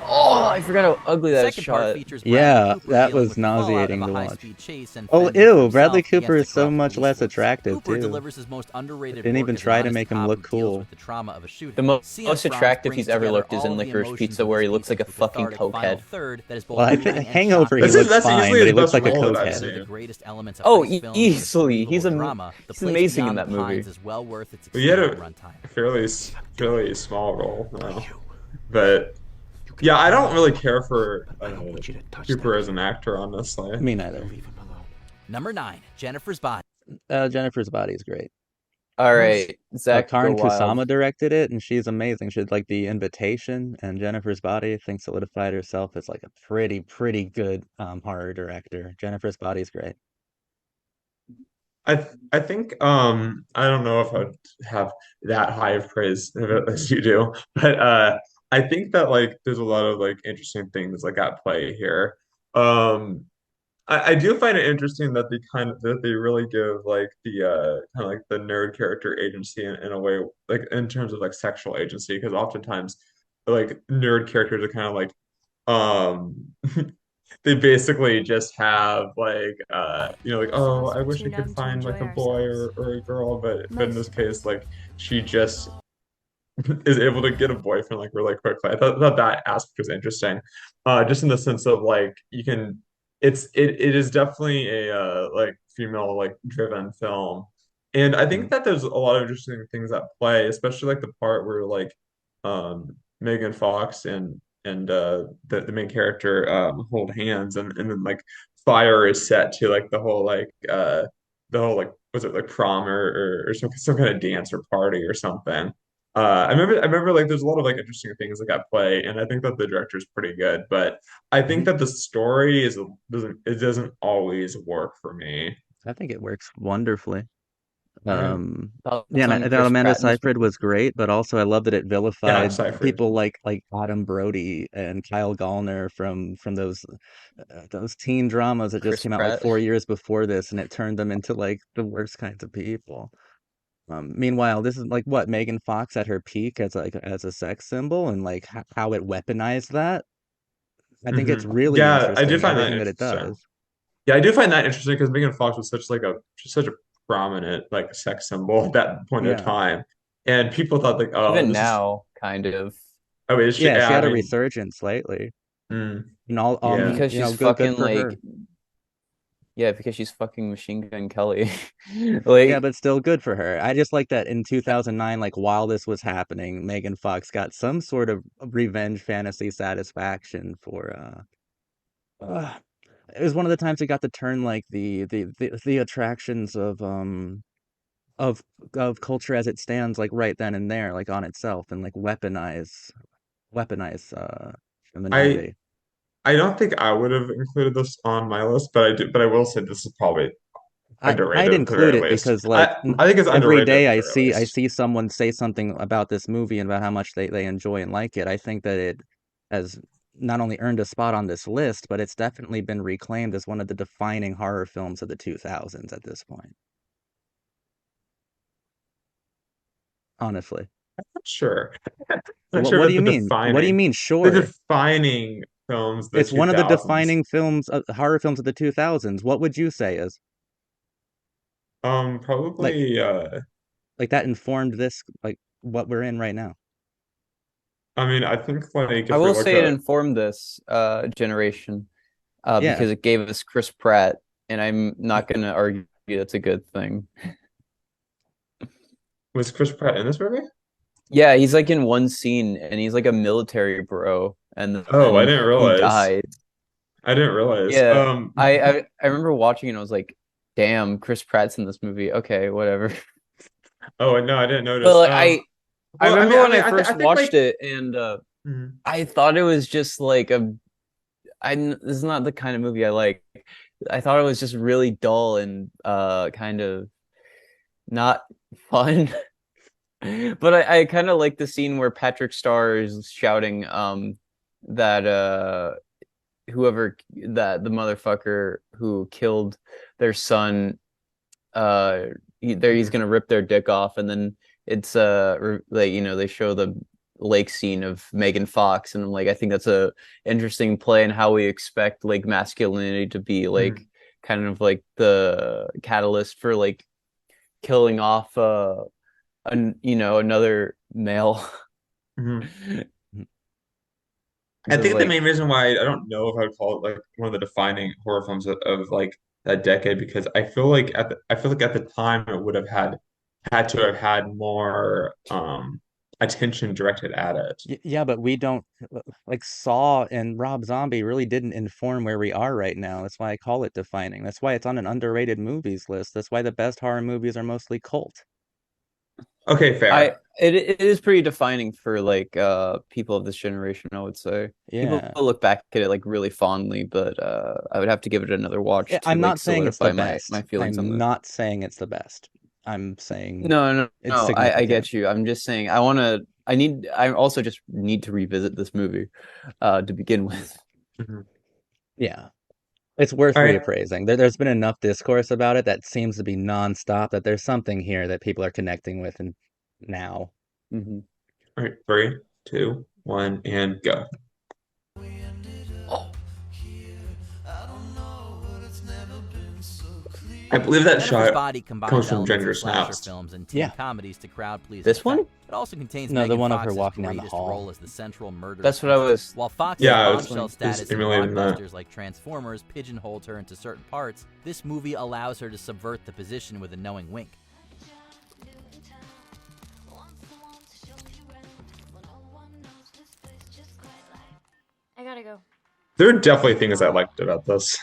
Oh, I forgot how ugly The that second part shot. features Yeah, Bradley Cooper that dealing was with the fallout nauseating of to a watch. high-speed chase and Oh, fending for ew! Bradley himself Cooper against is a so corrupt much police less force. attractive Cooper too. delivers his most underrated Didn't work even as an try to honest make him cop look who deals cool. with the trauma of a shooting. The most Cianfrance attractive brings he's ever together looked is all in of the Licorice emotions Pizza, of where this he looks like a piece with fucking cathartic final cokehead. third that is both Well, I think moving and Hangover he shocking. looks That's fine, easily but his he looks best like a role that I've cokehead. One of the seen. greatest elements of Oh, heist films easily. is its drama. The He's place amazing in beyond that the movie. pines is well worth its He had extended a runtime. fairly small role, though. But yeah, I don't really care for Cooper as an actor, honestly. Me neither. Number 9, Jennifer's Body. Jennifer's Body is great. All right, Zach, go Karyn wild. Kusama directed it, and she's amazing. She did like The Invitation and Jennifer's Body. I think solidified herself as like a pretty good horror director. Jennifer's Body is great. I think I don't know if I'd have that high of praise of it as you do, but I think that like there's a lot of like interesting things like at play here. Um I do find it interesting that they really give like the kind of like the nerd character agency in a way like in terms of like sexual agency because oftentimes like nerd characters are kind of like um they basically just have like like oh I wish I could find like a boy or a girl but in this case like she just is able to get a boyfriend like really quickly. I thought that aspect was interesting. Just in the sense of like you can it is definitely a like female like driven film. And I think that there's a lot of interesting things at play, especially like the part where like Megan Fox and the main character hold hands and then like fire is set to like the whole like was it like prom or some kind of dance or party or something. I remember like there's a lot of like interesting things like at play, and I think that the director is pretty good, but I think that the story doesn't always work for me. I think it works wonderfully. Right. Yeah, and I on thought Chris Amanda Pratt in this Seyfried was great, but also I love that it Yeah, vilified Seyfried. people like Adam Brody and Kyle Gallner from those teen dramas that just Chris came out like Pratt. 4 years before this, and it turned them into like the worst kinds of people. Meanwhile, this is like what Megan Fox at her peak as like as a sex symbol, and like how it weaponized that. I think it's really Yeah, I do interesting find that everything that it interesting. does. Yeah, I do find that interesting because Megan Fox was such a prominent like sex symbol at that point in Yeah. time, and people thought like, oh, Even this is now, kind of. oh, is she? Yeah, Yeah, she I had a mean, resurgence lately. mm, And all yeah. Because she's good fucking for like, her. yeah, because she's fucking Machine Gun Kelly. Yeah, Like, but still good for her. I just like that in 2009, like while this was happening, Megan Fox got some sort of revenge fantasy satisfaction for it was one of the times we got to turn like the attractions of of culture as it stands like right then and there, like on itself and like weaponize I femininity. I don't think I would have included this on my list, but I will say this is probably I'd underrated at the include very it least. because like I think it's every underrated at day the I very see least. someone say something about this movie and about how much they enjoy and like it. I think that it has not only earned a spot on this list, but it's definitely been reclaimed as one of the defining horror films of the 2000s at this point. Honestly. Sure. I'm not sure What if do it's you the mean? What do you defining, mean, the sure? defining films of the It's one of the 2000s. defining films, horror films of the 2000s. What would you say is? Like, Probably, like that informed this, like what we're in right now. I mean, I think like I if we will look say it at, informed this generation Yeah. because it gave us Chris Pratt, and I'm not gonna argue that's a good thing. was Chris Pratt in this movie? Yeah, he's like in one scene, and he's like a military bro, and Oh, I then didn't he realize. died. I didn't realize. Yeah, I remember watching it and I was like, damn, Chris Pratt's in this movie. Okay, whatever. Oh, no, I didn't But notice. like, I Well, remember when I I first think like, watched it, and mhm. I thought it was just like this is not the kind of movie I like. I thought it was just really dull and kind of not fun. But I kind of like the scene where Patrick Star is shouting that whoever that the motherfucker who killed their son he's gonna rip their dick off, and then it's like they show the lake scene of Megan Fox, and I'm like, I think that's a interesting play in how we expect like masculinity to be like kind of like the catalyst for like killing off another male. I Because think the like main reason why I don't know if I would call it like one of the defining horror films of like that decade, because I feel like at the time it would have had to have had more attention directed at it. Yeah, but we don't like Saw and Rob Zombie really didn't inform where we are right now. That's why I call it defining. That's why it's on an underrated movies list. That's why the best horror movies are mostly cult. Okay, fair. It is pretty defining for like people of this generation, I would say. People Yeah. look back at it like really fondly, but I would have to give it another watch to I'm like not saying it's the solidify best. my feelings on I'm this. not saying it's the best. I'm saying No, it's I significant. get you. I'm just saying I also just need to revisit this movie to begin with. Yeah. It's worth All right. reappraising. There's been enough discourse about it that seems to be nonstop that there's something here that people are connecting with and now. Mm-hmm. All right, 3, 2, 1, and go. I believe that Jennifer's shot Body combines comes from elements Gender of slasher Snaps. films and teen Yeah. comedies to crowd-pleasing This one? effect. It also contains No, the Megan one of her Fox's walking down the greatest hall. role as the central murderer. That's what I was. While Fox's Yeah, bombshell it's status in emulating that. blockbusters like Transformers pigeonholed her into certain parts, this movie allows her to subvert the position with a knowing wink. I gotta go. There are definitely things I liked about this.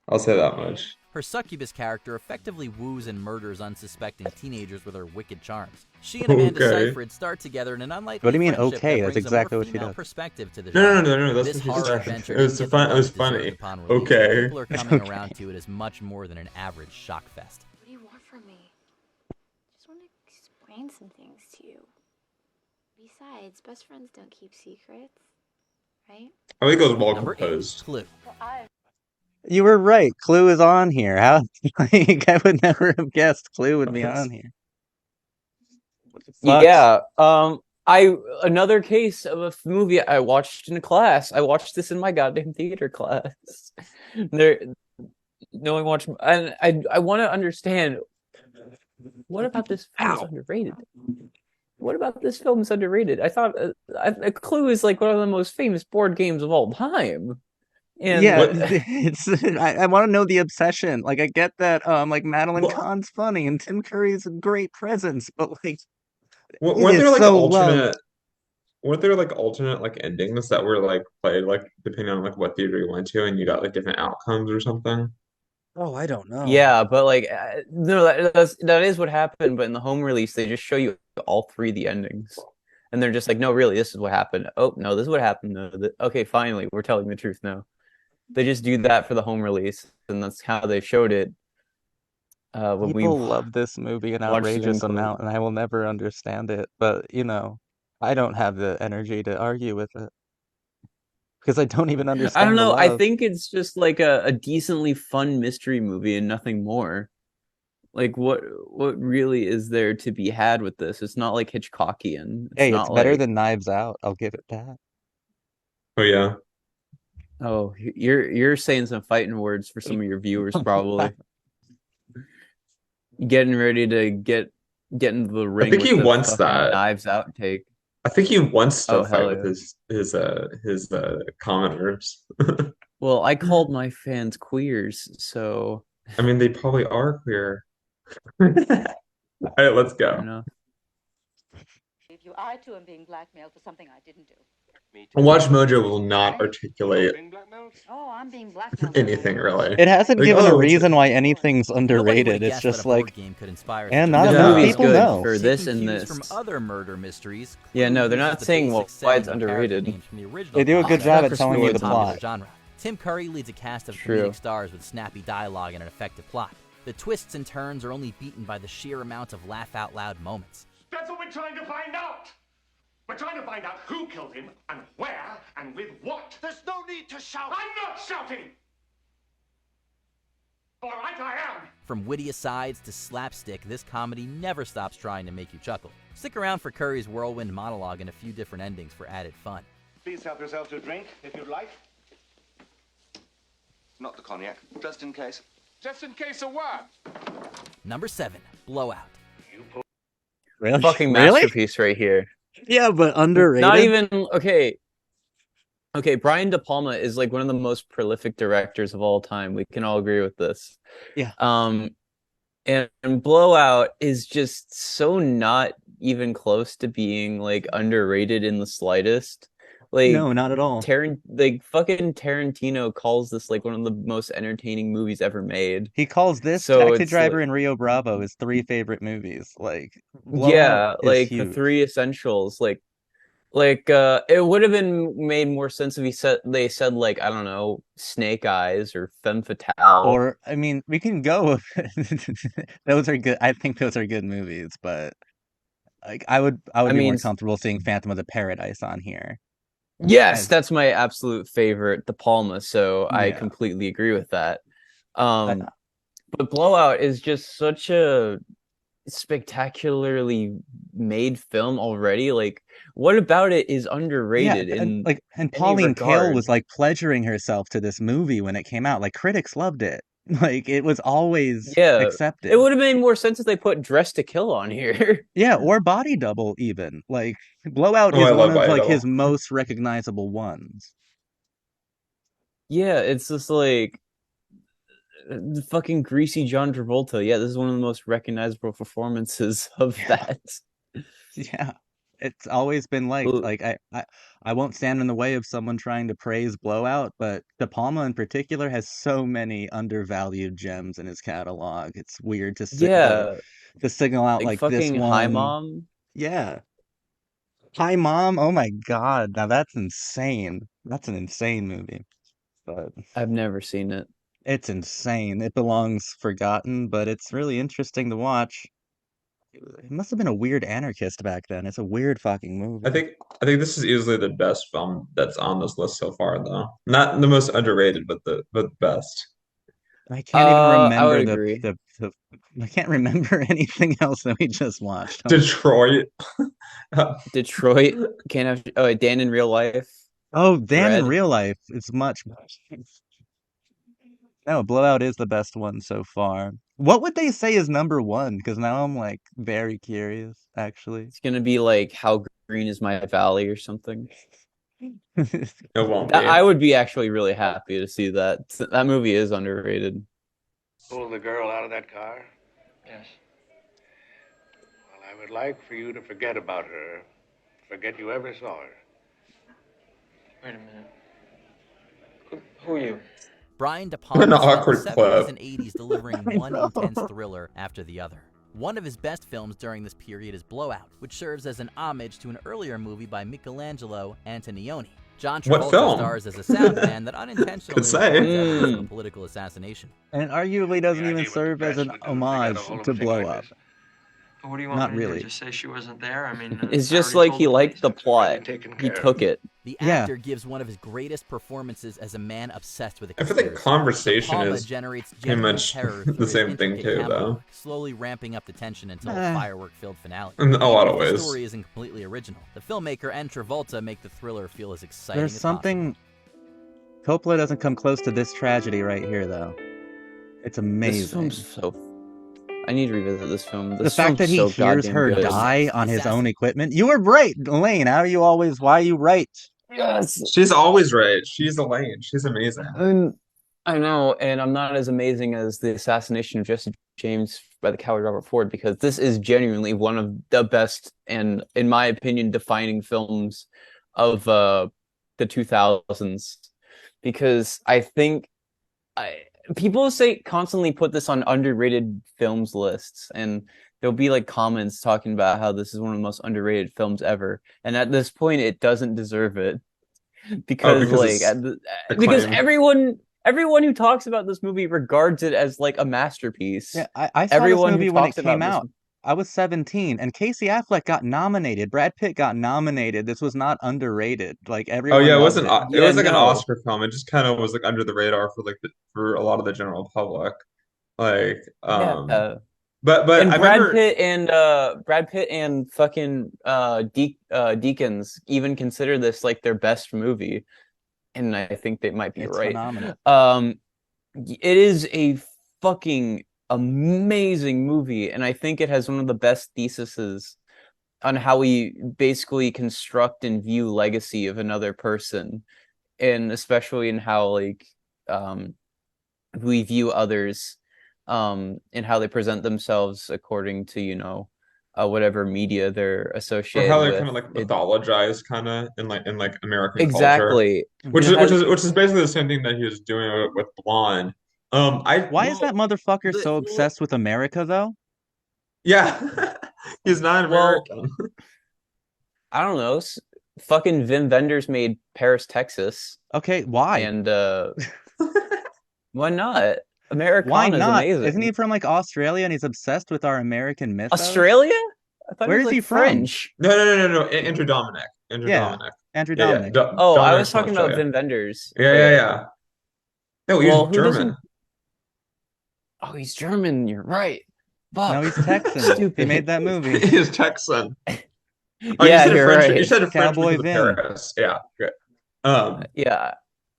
I'll say that much. Her succubus character effectively woos and murders unsuspecting teenagers with her wicked charms. She and Amanda Okay. Seyfried start together in an unlikely What do you mean, friendship okay? that That's brings exactly a more what she female does. perspective to the No, genre. that's This what she horror said. adventure It was didn't get fun. the It was love deserved funny. upon release. Okay. People are coming around to it as much more than an average shock fest. What do you want from me? Just want to explain some things to you. Besides, best friends don't keep secrets, right? I think it was well Number 8, composed. Clue. You were right. Clue is on here. How like I would never have guessed Clue would be on here. What the fuck? Yeah. Another case of a movie I watched in class. I watched this in my goddamn theater class. Knowing watch, and I want to understand what about this film is underrated. What about this film is underrated? I thought Clue is like one of the most famous board games of all time. And Yeah, it's I want to know the obsession. Like I get that like Madeline Well- Kahn's funny and Tim Curry's a great presence, but like Weren't it there is like so alternate? loved. Weren't there like alternate like endings that were like played like depending on like what theater you went to, and you got like different outcomes or something? Oh, I don't know. yeah, but like no, that is what happened. But in the home release, they just show you all three of the endings, and they're just like, no, really, this is what happened. Oh no, this is what happened. No, okay, finally, we're telling the truth now. They just do that for the home release, and that's how they showed it. When People we love this movie an watched it in outrageous Clue. amount, and I will never understand it. But you know, I don't have the energy to argue with it. because I don't even I understand don't the know. I love. think it's just like a decently fun mystery movie and nothing more. Like what really is there to be had with this? It's not like Hitchcockian. It's Hey, it's not better like, than Knives Out. I'll give it that. Oh yeah. oh, you're saying some fighting words for some of your viewers probably. Getting ready to get into the I ring think with he the wants fucking that. Knives Out take. I think he wants Oh to fight hell with yeah. his commenters. Well, I called my fans queers, so I mean, they probably are queer. All right, let's fair go. enough. I too am being blackmailed for something I didn't do. WatchMojo will not articulate Oh, I'm being blackmailed. anything really. It hasn't Like, given a oh, it's reason why anything's Nobody would underrated. have It's guessed that a just board like, game could inspire and such not a The enough movie's people good know. for this Taking and cues from this. other murder mysteries, Yeah, no, Clue they're not uses the saying basic why it's setting and character underrated. names from the original They do a good concept job to at for telling you the the popular plot. genre. Tim Curry leads a cast of True. comedic stars with snappy dialogue and an effective plot. The twists and turns are only beaten by the sheer amount of laugh-out-loud moments. That's what we're trying to find out. We're trying to find out who killed him and where and with what. There's no need to shout. I'm not shouting. All right, I am. From witty asides to slapstick, this comedy never stops trying to make you chuckle. Stick around for Curry's whirlwind monologue and a few different endings for added fun. Please help yourself to a drink, if you'd like. Not the cognac, just in case. Just in case of what? Number 7, Blowout. Really? Fucking Really? masterpiece right here. Yeah, but underrated. Not even okay. Okay, Brian De Palma is like one of the most prolific directors of all time. We can all agree with this. Yeah. And Blowout is just so not even close to being like underrated in the slightest. Like No, not at all. Fucking Tarantino calls this like one of the most entertaining movies ever made. He calls this So Taxi it's Driver like- and Rio Bravo his 3 favorite movies. Like, Yeah, Blowout is like the huge. 3 essentials. It would have been made more sense if they said like, I don't know, Snake Eyes or Femme Fatale. Or, I mean, we can go. Those are good. I think those are good movies, but like, I would be more mean, comfortable seeing Phantom of the Paradise on here. yes, As- that's my absolute favorite, De Palma, so I Yeah. completely agree with that. But Blowout is just such a spectacularly made film already. Like, what about it is underrated? Yeah, in and any Pauline Kael regard? was like pleasuring herself to this movie when it came out. Like, critics loved it. Like, it was always Yeah, accepted. it would have made more sense if they put Dress to Kill on here. Yeah, or Body Double even. Like, Blowout Oh, is I one love of Body like Double. his most recognizable ones. Yeah, it's just like the fucking greasy John Travolta. Yeah, this is one of the most recognizable performances of that. Yeah. It's always been liked. Ooh. Like, I won't stand in the way of someone trying to praise Blowout, but De Palma in particular has so many undervalued gems in his catalog. It's weird to Yeah, to single out like like this fucking Hi one. Mom. Yeah. Hi Mom. Oh my God. Now that's insane. That's an insane movie. But I've never seen it. it's insane. It belongs forgotten, but it's really interesting to watch. It must have been a weird anarchist back then. It's a weird fucking movie. I think this is easily the best film that's on this list so far, though. Not the most underrated, but the best. I can't even I remember would agree. the I can't remember anything else that we just watched. Detroit. Detroit can't have. Oh, Dan in Real Life. Oh, Dan in Dredd. Real Life is much. No, Blowout is the best one so far. What would they say is number 1? Because now I'm like very curious, actually. It's gonna be like How Green Is My Valley or something. It won't be. I would be actually really happy to see that. That movie is underrated. Pull the girl out of that car? Yes. Well, I would like for you to forget about her. Forget you ever saw her. Wait a minute. Who are you? Brian De What an Palma spent awkward the 70s clip. and 80s delivering one intense thriller after the other. One of his best films during this period is Blowout, which serves as an homage to an earlier movie by Michelangelo Antonioni. John What Travolta film? stars as a sound man that unintentionally Could say. warns everyone of a political assassination. And it arguably doesn't The even idea what serve the as press an would do if they got a homage hold of to a thing like Blow Up. this. What do you Not want me to do? really. Just say she wasn't there? I mean, It's I just already like told he the liked the police. plot. Taken He care of. took it. The Yeah. actor gives one of his greatest performances as a man obsessed with a I feel like conspiracy. conversation Palma is generates pretty genuine much terror the through his same thing intricate too, camera though. work, slowly ramping up the tension until a Eh. firework-filled finale. In a Even lot if of the ways. story isn't completely original, the filmmaker and Travolta make the thriller feel as exciting There's as possible. something. Coppola doesn't come close to this tragedy right here, though. It's This amazing. film's so. I need to revisit this film. The This fact film's that he so hears goddamn her good. die on his own equipment. You were right, Elaine. Why are you right? Yes. She's always right. She's Elaine. She's amazing. I know, and I'm not as amazing as the assassination of Jesse James by the coward Robert Ford, because this is genuinely one of the best and, in my opinion, defining films of the 2000s. Because I think people constantly put this on underrated films lists, and there'll be like comments talking about how this is one of the most underrated films ever, and at this point, it doesn't deserve it because because everyone who talks about this movie regards it as like a masterpiece. Yeah, I saw Everyone this movie who when it talks about came this- out. I was 17, and Casey Affleck got nominated. Brad Pitt got nominated. This was not underrated. Like Oh everyone yeah, it loved wasn't. it. It was like an Oscar film. It just kind of was like under the radar for for a lot of the general public. Like, Yeah. but and I Brad remember. Pitt and fucking Deakins even consider this like their best movie, and I think they might be It's right. phenomenal. It is a fucking amazing movie, and I think it has one of the best theses on how we basically construct and view legacy of another person, and especially in how we view others, and how they present themselves according to whatever media they're Or associated how they're with. kind of like mythologized, kind of in American Exactly. culture, which is basically the same thing that he was doing with Blonde. Why is that motherfucker so obsessed with America, though? Yeah, he's not American. I don't know. Fucking Vin Vendors made Paris, Texas. Okay, why? And why not? Americana Why is not? amazing. Isn't he from like Australia and he's obsessed with our American mythos? Australia? I thought Where he was, is he like, from? French. No. Andrew Dominic. Yeah, Andrew Yeah, Dominic. Do- Oh, I Dominic's was from talking about Australia. Vin Vendors. Yeah. No, he's Well, who German. doesn't- Oh, he's German. You're right. Fuck. No, he's Texan. Stupid. He made that movie. He's Texan. Oh, Yeah, you said you're French. right. You said French Cowboy because of Vin. Paris. Yeah, good. Yeah.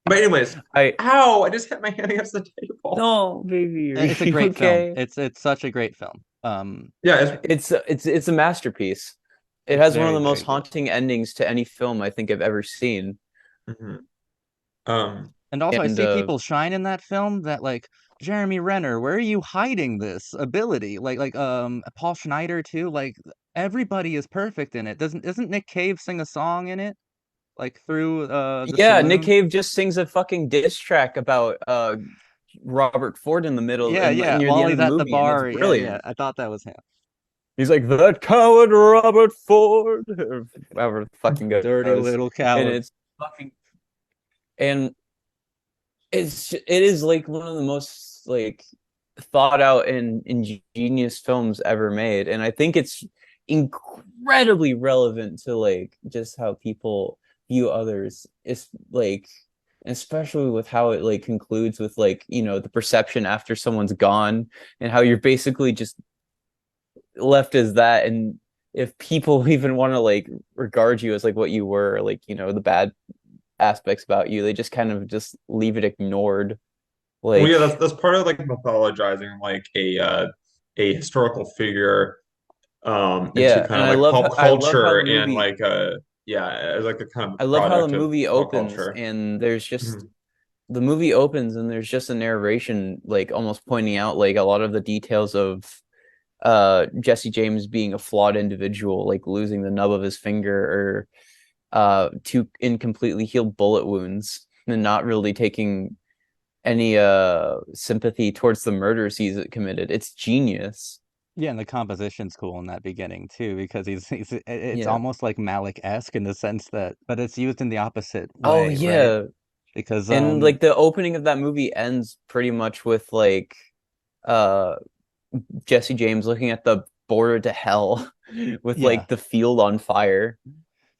But anyways, ow! I just hit my hand against the table. No, baby. It's a great okay. film. It's such a great film. Yeah, It's a masterpiece. It has one of very, the most very good. haunting endings to any film I think I've ever seen. And also, I see people shine in that film that like Jeremy Renner. Where are you hiding this ability? Like Paul Schneider too. Like everybody is perfect in it. Isn't Nick Cave sing a song in it? Like through the Yeah, saloon? Nick Cave just sings a fucking diss track about Robert Ford in the middle. Yeah, near the while end he's of the at movie, the bar. and it's brilliant. Yeah. I thought that was him. He's like, that coward Robert Ford, or however the fucking goes. Dirty little coward. And it's fucking, and it is like one of the most like thought out and ingenious films ever made, and I think it's incredibly relevant to like just how people view others. It's like, especially with how it like concludes with like the perception after someone's gone, and how you're basically just left as that, and if people even want to like regard you as like what you were, like the bad aspects about you, they just kind of just leave it ignored. Like, well, yeah, that's part of like mythologizing like a historical figure into kind of like pop culture and like as like a kind of I love how the product of movie pop opens, culture. and there's just the movie opens and there's just a narration like almost pointing out like a lot of the details of Jesse James being a flawed individual, like losing the nub of his finger, or two incompletely healed bullet wounds, and not really taking any sympathy towards the murders he's committed. It's genius. Yeah, and the composition's cool in that beginning too, because it's almost like Malick-esque in the sense that, but it's used in the opposite way. Oh yeah, right? Because and like the opening of that movie ends pretty much with like Jesse James looking at the border to hell with Yeah. like the field on fire.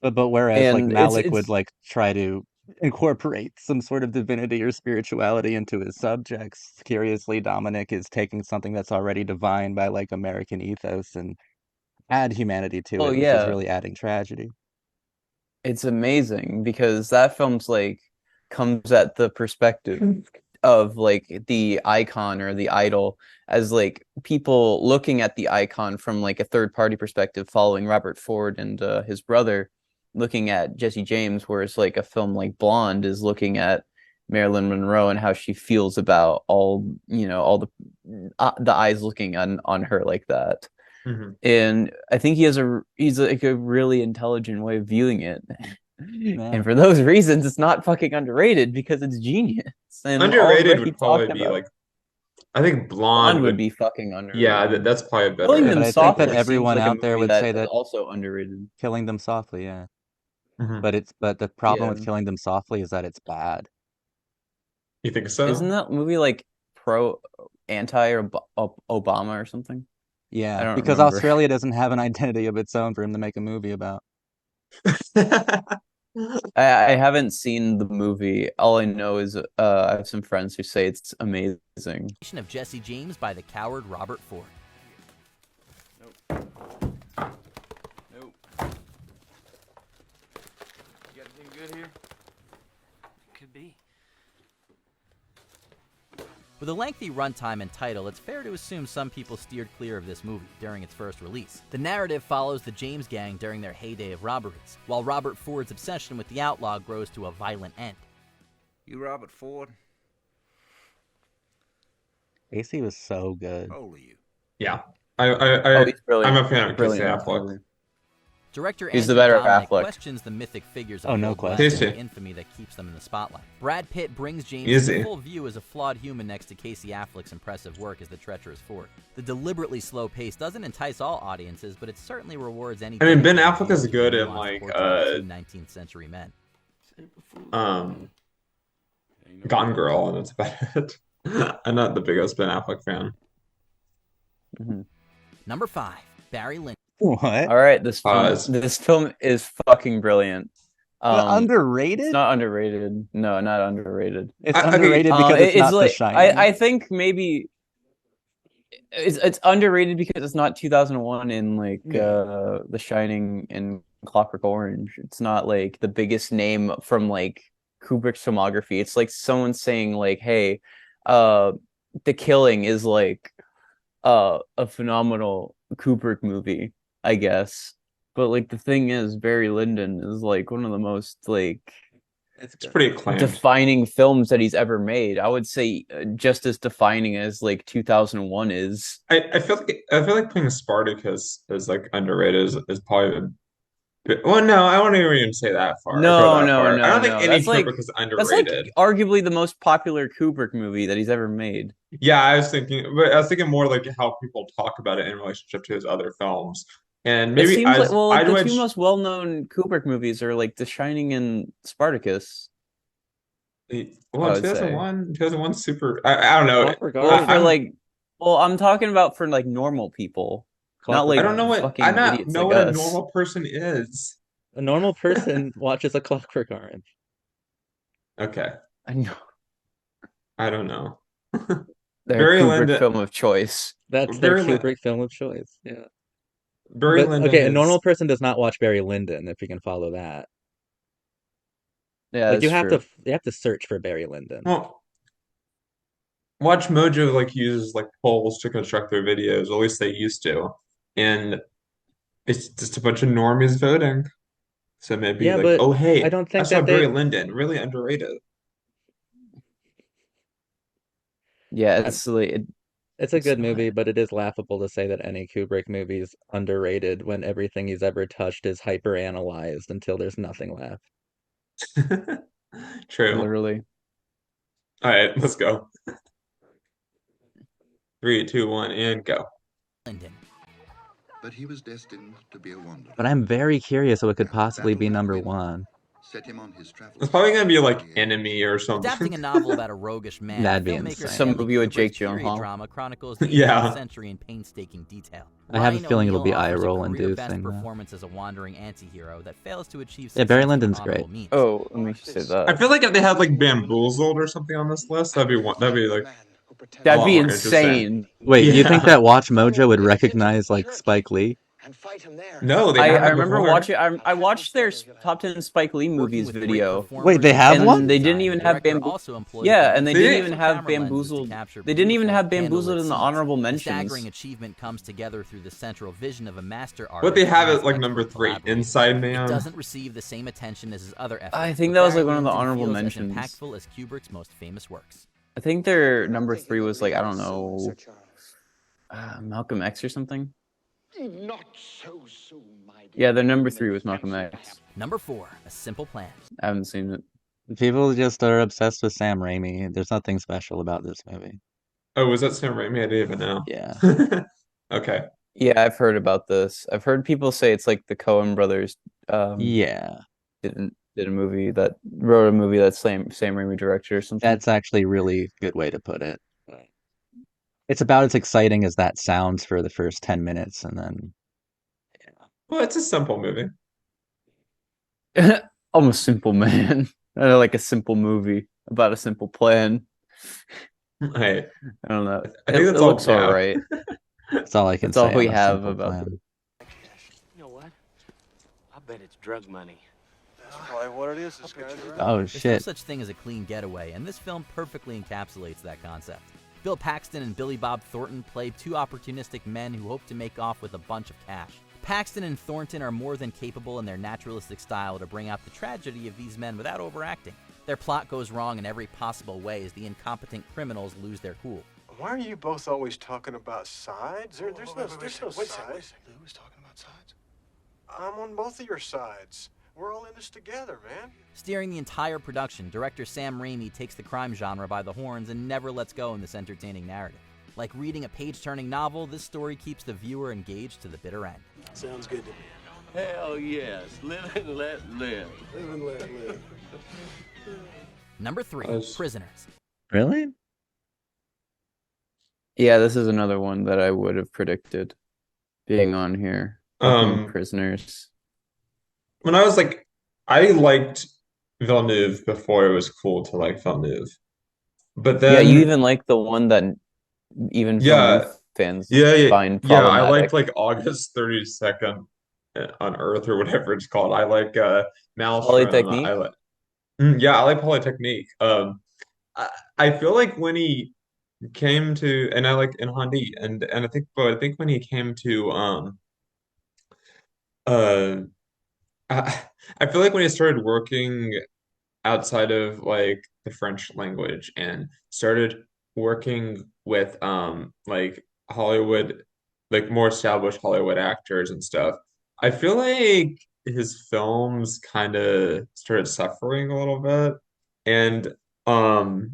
But whereas like And Malik would it's like try to incorporate some sort of divinity or spirituality into his subjects, curiously Dominic is taking something that's already divine by like American ethos and add humanity to oh it, which is yeah, really adding tragedy. it's amazing because that film's like comes at the perspective of like the icon or the idol as like people looking at the icon from like a third party perspective, following Robert Ford and his brother looking at Jesse James, whereas like a film like Blonde is looking at Marilyn Monroe and how she feels about all, you know, all the eyes looking on her like that. Mm-hmm. And I think he's like a really intelligent way of viewing it. Yeah. And for those reasons, it's not fucking underrated because it's genius. And Underrated already would probably talked be about like, I think Blonde Blonde would be fucking underrated. Yeah, that's probably a Killing better. Yeah, Them but I think that Softly seems everyone like a out there movie would that say is that also underrated. Killing Them Softly, yeah. Mhm. But the problem Yeah. with Killing Them Softly is that it's bad. You think so? Isn't that movie like anti or Obama or something? I Yeah, don't because remember. Australia doesn't have an identity of its own for him to make a movie about. I haven't seen the movie. All I know is I have some friends who say it's amazing. Of Jesse James by the coward Robert Ford. Nope. You got anything good here? Could be. With a lengthy runtime and title, it's fair to assume some people steered clear of this movie during its first release. The narrative follows the James gang during their heyday of robberies, while Robert Ford's obsession with the outlaw grows to a violent end. You Robert Ford? Casey was so good. How old are you? Yeah. He's brilliant. I'm a fan of Casey Brilliant. Affleck. Director He's Andrew the better Dominic Affleck. questions the mythic figures of Oh, the no Old West question. and the infamy that keeps them in the spotlight. Brad Pitt brings James Easy. to full view as a flawed human next to Casey Affleck's impressive work as the treacherous Ford. The deliberately slow pace doesn't entice all audiences, but it certainly rewards any. I mean, Ben Affleck is good in like 19th century men. Gone Girl, and that's about it. I'm not the biggest Ben Affleck fan. Mm-hmm. Number 5, Barry Lyndon. What? All right, this film is fucking brilliant. Underrated? It's not underrated. No, not underrated. It's underrated because it's not like, The Shining. I think maybe it's underrated because it's not 2001 in like The Shining and Clockwork Orange. It's not like the biggest name from like Kubrick's filmography. It's like someone saying like, hey, The Killing is like a phenomenal Kubrick movie, I guess. But like the thing is, Barry Lyndon is like one of the most like it's pretty acclaimed defining films that he's ever made. I would say just as defining as like 2001 is. I feel like playing Spartacus is like underrated is probably well, no, I won't even say that far. No. I don't think any That's Kubrick like, is underrated. That's like arguably the most popular Kubrick movie that he's ever made. Yeah, I was thinking more like how people talk about it in relationship to his other films. And maybe it seems like, well, like the two watch... most well-known Kubrick movies are like The Shining and Spartacus. Well, 2001 super. I don't know. Well, I'm talking about for like normal people, not like I don't know what fucking I don't idiots know like what a us. normal person is. A normal person watches A Clockwork Orange. Okay. I know. I don't know. Their Kubrick film of choice. That's their Kubrick film of choice. Yeah. Barry Lyndon. Okay, a normal person does not watch Barry Lyndon, if you can follow that. Yeah, like you have to search for Barry Lyndon. Well, WatchMojo like uses like polls to construct their videos, at least they used to, and it's just a bunch of normies voting. So maybe but oh hey, I don't think I saw that Barry Lyndon, really underrated. Yeah, it's like it's a good movie, but it is laughable to say that any Kubrick movie is underrated when everything he's ever touched is hyper analyzed until there's nothing left. True. Literally. All right, let's go. 3, 2, 1, and go. But he was destined to be a wanderer. But I'm very curious what could possibly be number 1. set him on his travels. It's probably gonna be like Enemy or Adapting something. a novel about a roguish man, That'd be filmmaker insane. Some Stanley movie with Kubrick's Jake period Gyllenhaal. drama chronicles the 18th Yeah. century in painstaking detail. I have a Brian feeling it'll be O'Neill offers a eye-roll-inducing, career-best though. performance as a wandering anti-hero that fails to achieve Yeah, Barry success with Lyndon's honorable great. means. Oh, let me say that. I feel like if they had like Bamboozled or something on this list, that'd be like a That'd lot be more interesting. insane. Wait, you think Yeah. that WatchMojo would recognize like Spike Lee? No, they I haven't remember before. watching. I watched their top 10 Spike Lee movies with great video. performers Wait, they and have And one? they didn't design, even the have director bamboo. also employs Yeah, the and they See? didn't even have camera lenses to bamboozled. capture They didn't even beautiful have bamboozled candlelit in the scenes. honorable The mentions. staggering achievement comes together through the central vision of a master artist. What they have and is like expert number 3, collaborators. Inside It Man. doesn't receive the same attention as his other efforts. I think but that was Barry like one of the Lyndon honorable feels mentions. as impactful as Kubrick's most famous works. I think their number 3 was like, I don't know, Malcolm X or something. Not so soon, my dear. Yeah, their number 3 was Malcolm X. Number 4, A Simple Plan. I haven't seen it. People just are obsessed with Sam Raimi. There's nothing special about this movie. Oh, was that Sam Raimi? I didn't even know. Yeah. Okay. Yeah, I've heard about this. I've heard people say it's like the Coen Brothers Yeah. did a movie that wrote a movie that Sam Raimi directed or something. That's actually a really good way to put it. It's about as exciting as that sounds for the first 10 minutes, and then Well, it's a simple movie. I'm a simple man. I like a simple movie about a simple plan. Hey, I don't know. I think It that's all looks we have. all right. that's all I can That's all say we on a have simple about plan. it. You know what? I bet it's drug money. That's probably what it is. This guy's right. Oh There's no shit. such thing as a clean getaway, and this film perfectly encapsulates that concept. Bill Paxton and Billy Bob Thornton play two opportunistic men who hope to make off with a bunch of cash. Paxton and Thornton are more than capable in their naturalistic style to bring out the tragedy of these men without overacting. Their plot goes wrong in every possible way as the incompetent criminals lose their cool. Why are you both always talking about sides? There's no sides. Who's talking about sides? I'm on both of your sides. We're all in this together, man. Steering the entire production, director Sam Raimi takes the crime genre by the horns and never lets go in this entertaining narrative. Like reading a page-turning novel, this story keeps the viewer engaged to the bitter end. Sounds good to me. Hell yes. Live and let live. Live and let live. Number 3, Nice. Prisoners. Really? Yeah, this is another one that I would have predicted being on here. Prisoners. When I was like, I liked Villeneuve before it was cool to like Villeneuve. But Yeah, then you even like the one that even Yeah. Villeneuve fans yeah, find yeah, I problematic. liked like August 32nd on Earth or whatever it's called. I like Maelstrom. Polytechnique? I like yeah, I like Polytechnique. I feel like when he came to and I like in Handy and I think when he came to uh I, I feel like when he started working outside of like the French language and started working with like Hollywood, like more established Hollywood actors and stuff, I feel like his films kind of started suffering a little bit. And um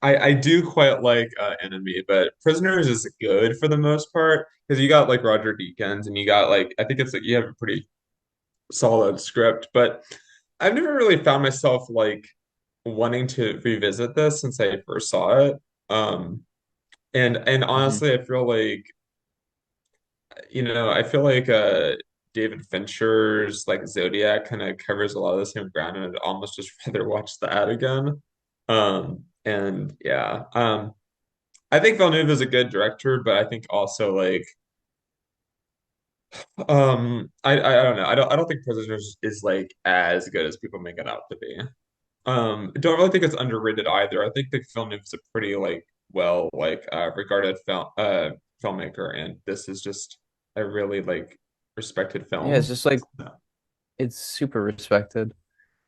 I do quite like Enemy, but Prisoners is good for the most part because you got like Roger Deakins and you got like I think it's like you have a pretty solid script, but I've never really found myself like wanting to revisit this since I first saw it. Um, and honestly, I feel like I feel like David Fincher's like Zodiac kind of covers a lot of the same ground, and I'd almost just rather watch that again. And yeah, I think Villeneuve is a good director, but I think also like I don't know. I don't think Prisoners is like as good as people make it out to be. I don't really think it's underrated either. I think the Villeneuve is a pretty like well like regarded filmmaker, and this is just a really like respected Yeah, film. it's just like it's super respected.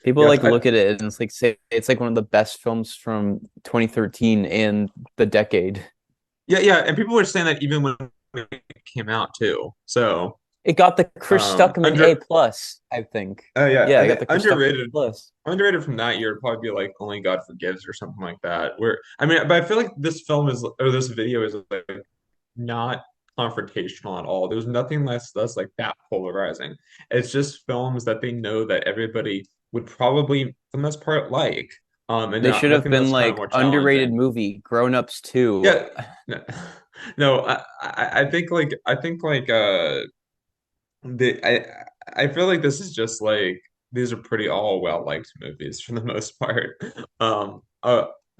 People Yeah, like look at it and it's like say it's like one of the best films from 2013 and the decade. yeah, and people were saying that even when it came out too. So It got the Chris Stuckman A plus, I think. Oh yeah, Yeah, I I got think the Chris Stuckman underrated. plus. Underrated from that year would probably be like Only God Forgives or something like that. Where I mean, but I feel like this film is or this video is like not confrontational at all. There's nothing less like that polarizing. It's just films that they know that everybody would probably, for the most part, like. And They yeah, should I have think been that's kind of like more underrated challenging. movie, Grown Ups 2. Yeah, no, no, I feel like this is just like these are pretty all well-liked movies for the most part. I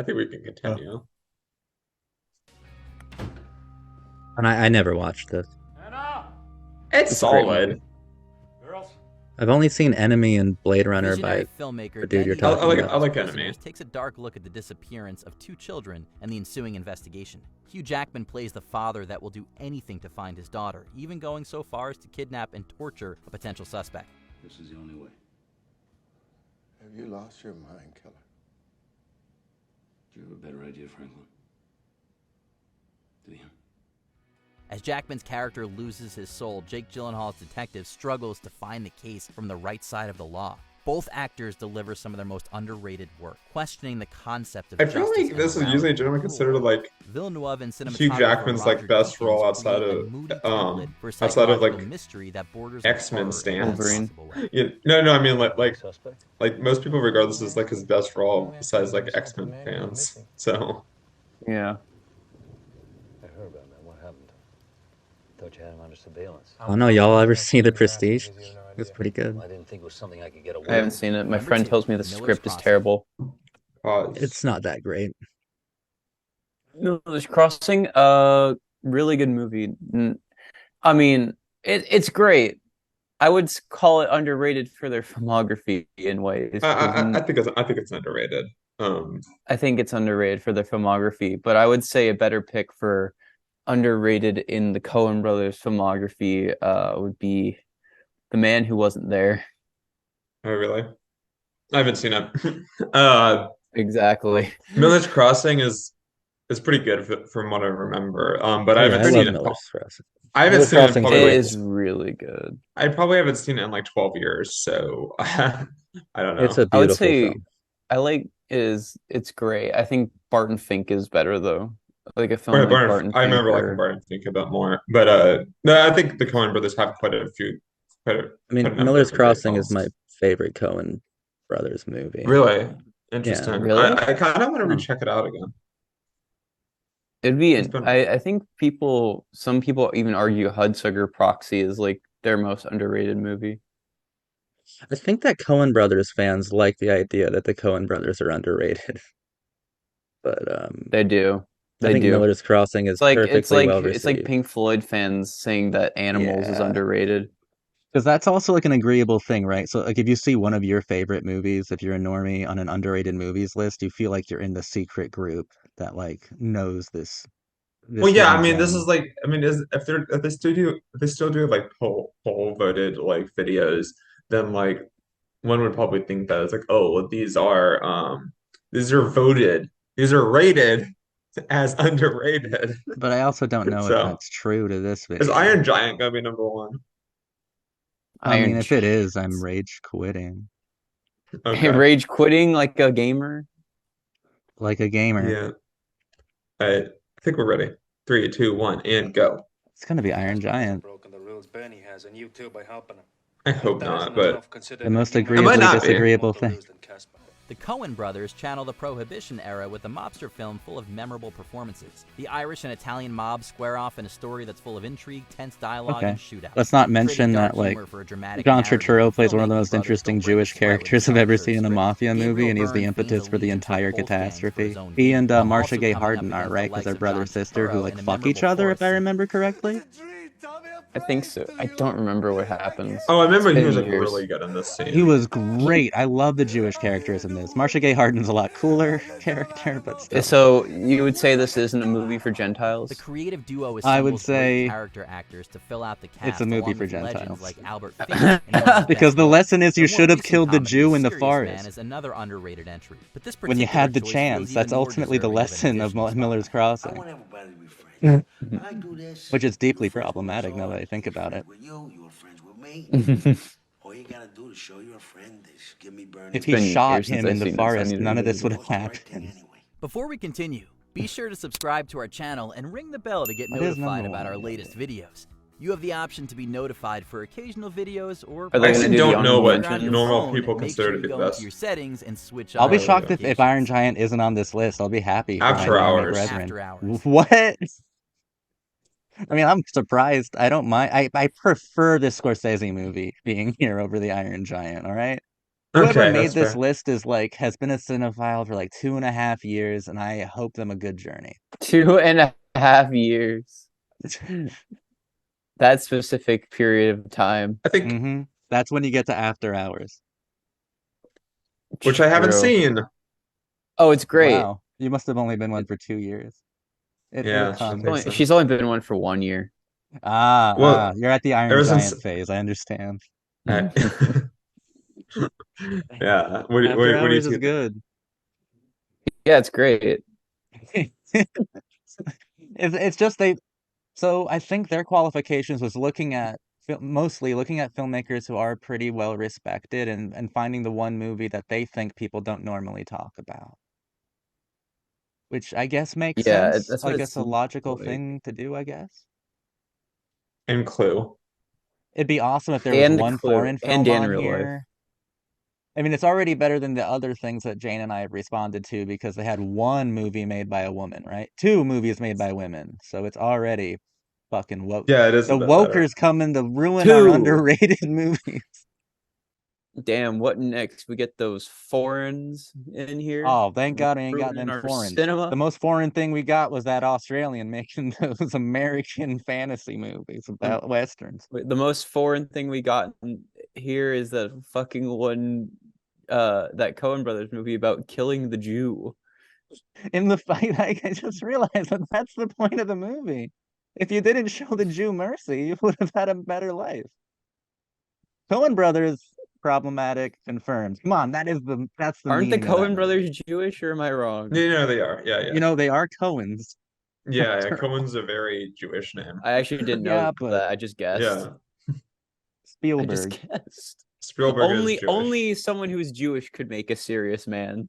think we can Oh. continue. And I never watched this. It's It's a great movie. solid. I've only seen Enemy and Blade Runner Visionary by filmmaker the dude you're Denis talking Villeneuve's about. like Enemy. Prisoners takes a dark look at the disappearance of 2 children and the ensuing investigation. Hugh Jackman plays the father that will do anything to find his daughter, even going so far as to kidnap and torture a potential suspect. This is the only way. Have you lost your mind, killer? Do you have a better idea, Franklin? Do you? As Jackman's character loses his soul, Jake Gyllenhaal's detective struggles to find the case from the right side of the law. Both actors deliver some of their most underrated work, questioning the concept of I feel justice like and this is morality. usually generally considered like Villeneuve and Hugh cinematographer Jackman's Roger like best Deakins role outside create a of moody template for a outside of psychological like mystery that borders on X-Men horror in stance. a possible way. Yeah, no, I mean like most people regard this as like his best role besides like X-Men fans. So Yeah. I heard about that. What happened? Thought you had him under surveillance. Oh no, y'all ever see The Prestige? It's pretty good. I didn't think it was something I could get away I haven't with. seen it. My Number friend 2, tells me the Miller's script is Crossing. terrible. It's not that great. Miller's Crossing, really good movie. I mean, it's great. I would call it underrated for their filmography in ways. I think it's underrated. I think it's underrated for their filmography, but I would say a better pick for underrated in the Coen Brothers filmography would be The Man Who Wasn't There. Oh really? I haven't seen it. Exactly. Miller's Crossing is pretty good from what I remember. But I Oh, yeah, haven't I seen love it. Miller's Crossing. I haven't Miller's seen it in Crossing probably It like, is really good. I probably haven't seen it in like 12 years, so I don't It's know. a I would beautiful say film. I like it's great. I think Barton Fink is better though. Like a film like Barton I Fink remember liking or Barton Fink a bit more, but no, I think the Coen Brothers have quite a I mean, number Miller's of great Crossing is films. my favorite Coen Brothers movie. Really interesting. Really? I kind of want to Oh. recheck it out again. it'd be It's been- I think some people even argue Hudsucker Proxy is like their most underrated movie. I think that Coen Brothers fans like the idea that the Coen Brothers are underrated. But They do. I They think do. Miller's Crossing is perfectly well It's like received. Pink Floyd fans saying that Animals is Yeah. underrated. Because that's also like an agreeable thing, right? So like if you see one of your favorite movies, if you're a normie on an underrated movies list, you feel like you're in the secret group that like knows this Well, yeah, I hidden mean, this gem. is like, I mean, if they still do like poll voted like videos, then like one would probably think that it's like, oh, well, these are voted, these are rated as underrated. But I also don't know if So that's true to this is video. Iron Giant gonna be number one? I mean, Iron if it is, I'm rage quitting. Okay. Rage quitting like a gamer. Like a gamer. Yeah. I think we're ready. 3, 2, 1, and go. It's gonna be Iron Giant. Broken the rules Bernie has, and you too by helping him. I hope not, but The most might agreeably not be. disagreeable thing. The Coen Brothers channel the Prohibition era with a mobster film full of memorable performances. The Irish and Italian mobs square off in a story that's full of intrigue, tense dialogue, Okay. and shootouts. Let's not Trading mention dark that like humor for a dramatic John narrative, Turturro plays one of the filmmaking most brothers interesting don't break Jewish the sweat with characters the I've ever soft seen in a script. mafia movie, Gabriel and he's the Byrne impetus feigns for the allegiance to entire both gangs for catastrophe. his own He gain, and while Marsha also Gay coming up Harden are, against the right? Because likes they're of brother John sister who Turturro like in a fuck each memorable other, if I chorus remember correctly. I think so. I don't remember what happens. Oh, I remember It's he was been like years. really good in this scene. He was great. I love the Jewish characters in this. Marsha Gay Harden's a lot cooler character, but still. So you would say this isn't a movie for Gentiles? The creative duo I would assembles say great character actors to fill out the cast. it's a movie along for with legends Gentiles. like Albert Finney and one of Because the lesson is you Their more should have recent killed the comedy, Jew in the Serious forest. Man, is another underrated entry. But this When you particular had the choice chance. feels That's even more ultimately the deserving lesson of additional Miller's Crossing. I do this. Which is deeply problematic now that I think about it. With you, you're friends with me. All you gotta do to show you're a friend is give me Bernie. If he shot him in the forest, none of this would have happened. Before we continue, be sure to subscribe to our channel and ring the bell to get That is notified number about our one. latest videos. You have the option to be notified for occasional videos or Are I they actually gonna do the don't know honorable what You're on your mentions? normal phone, people make consider sure to you be the go into best. your settings and switch I'll on be Oh, shocked okay. if Iron notifications. Giant isn't on this list. I'll be happy for my After anime hours. brethren. After hours. What? I mean, I'm surprised. I don't mind. I prefer this Scorsese movie being here over the Iron Giant, all right? Whoever Okay, made that's this fair. list has been a cinephile for like 2.5 years, and I hope them a good journey. 2.5 years. That specific period of time. I think, That's when you get to After Hours. which I haven't True. seen. Oh, it's great. Wow. You must have only been one for 2 years. It'll Yeah, I come. think so. She's only been one for 1 year. Well, You're at the Iron ever since Giant phase. I understand. I, yeah. After What do you Hours is two think? good. Yeah, it's great. It's just so I think their qualifications was mostly looking at filmmakers who are pretty well respected and finding the one movie that they think people don't normally talk about. Which I guess makes Yeah, sense. that's what Like it it's a seems logical like. thing to do, I guess. And Clue. It'd be awesome if there was And one Clue. foreign And film Dan in on Real Life. here. I mean, it's already better than the other things that Jane and I have responded to because they had one movie made by a woman, right? Two movies made by women. So it's already fucking woke. Yeah, it is a The bit better. wokers coming to ruin our 2. underrated movies. Damn, what next? We get those foreigns in here. Oh, thank God I ain't got ruining them our foreigns. cinema. The most foreign thing we got was that Australian making those American fantasy movies about westerns. The most foreign thing we got here is that fucking one that Coen Brothers movie about killing the Jew. In the fight, I just realized that that's the point of the movie. If you didn't show the Jew mercy, you would have had a better life. Coen Brothers problematic confirmed. Come on, that's the Aren't the meaning of that Coen movie. Brothers Jewish, or am I wrong? No, they are. Yeah, You know, they are Coens. yeah. Cohen's a very Jewish name. I actually didn't know Yeah, but that. I just guessed. Yeah. I Spielberg. just guessed. Spielberg is Jewish. Only someone who's Jewish could make a serious man.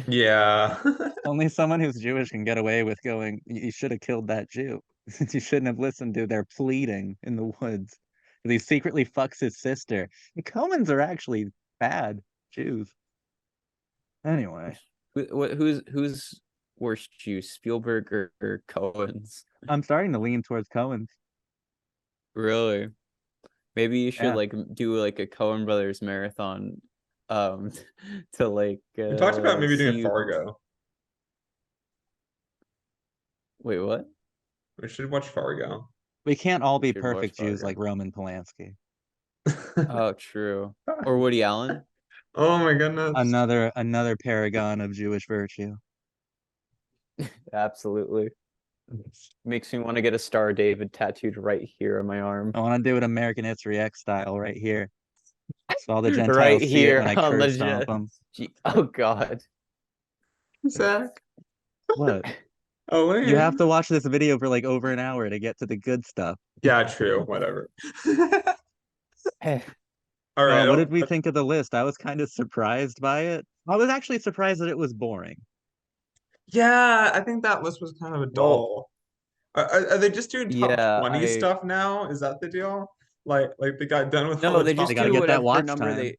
Yeah. Only someone who's Jewish can get away with going, you should have killed that Jew. You shouldn't have listened to their pleading in the woods. He secretly fucks his sister. The Coens are actually bad Jews. Anyway. Who's worse Jew, Spielberg or Coen's? I'm starting to lean towards Coen's. Really? Maybe you should Yeah. do a Coen Brothers marathon to We talked about maybe doing see... Fargo. Wait, what? We should watch Fargo. We can't all be Should watch perfect Jews Fargo. like Roman Polanski. Oh, true. Or Woody Allen. Oh my goodness. Another paragon of Jewish virtue. Absolutely. Makes me want to get a Star of David tattooed right here on my arm. I want to do it American History X style right here. So all the Gentiles Right see here it when I on the curse stomp them. Oh God. Zach. What? Elaine. You have to watch this video for like over an hour to get to the good stuff. Yeah, true. Whatever. All right. What did we think of the list? I was kind of surprised by it. I was actually surprised that it was boring. Yeah, I think that list was kind of a dull. Are they just doing top 20 stuff now? Is that the deal? Like they got done with all No, the they top just gotta do get that whatever watch number time.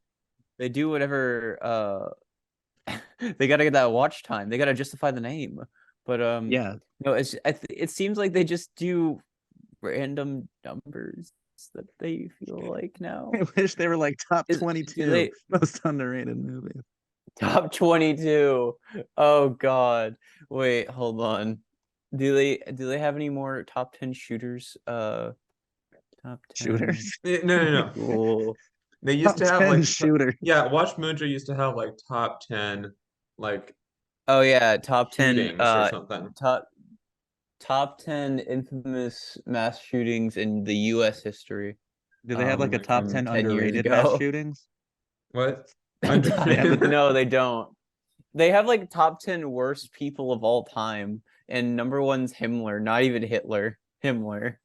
they do whatever they gotta get that watch time. They gotta justify the name. But Yeah. no, it seems like they just do random numbers that they feel like now. I wish they were like top 22 most underrated movies. Top 22. Oh God. Wait, hold on. Do they have any more top 10 shooters? Top 10 shooters? No. Cool. They used to have 10 like shooters. Yeah, WatchMojo used to have like top 10 like oh yeah, top 10 shootings or something. Top 10 infamous mass shootings in the US history. Do they have like a top 10 10 years underrated ago. mass shootings? What? No, they don't. They have like top 10 worst people of all time, and number one's Himmler, not even Hitler. Himmler.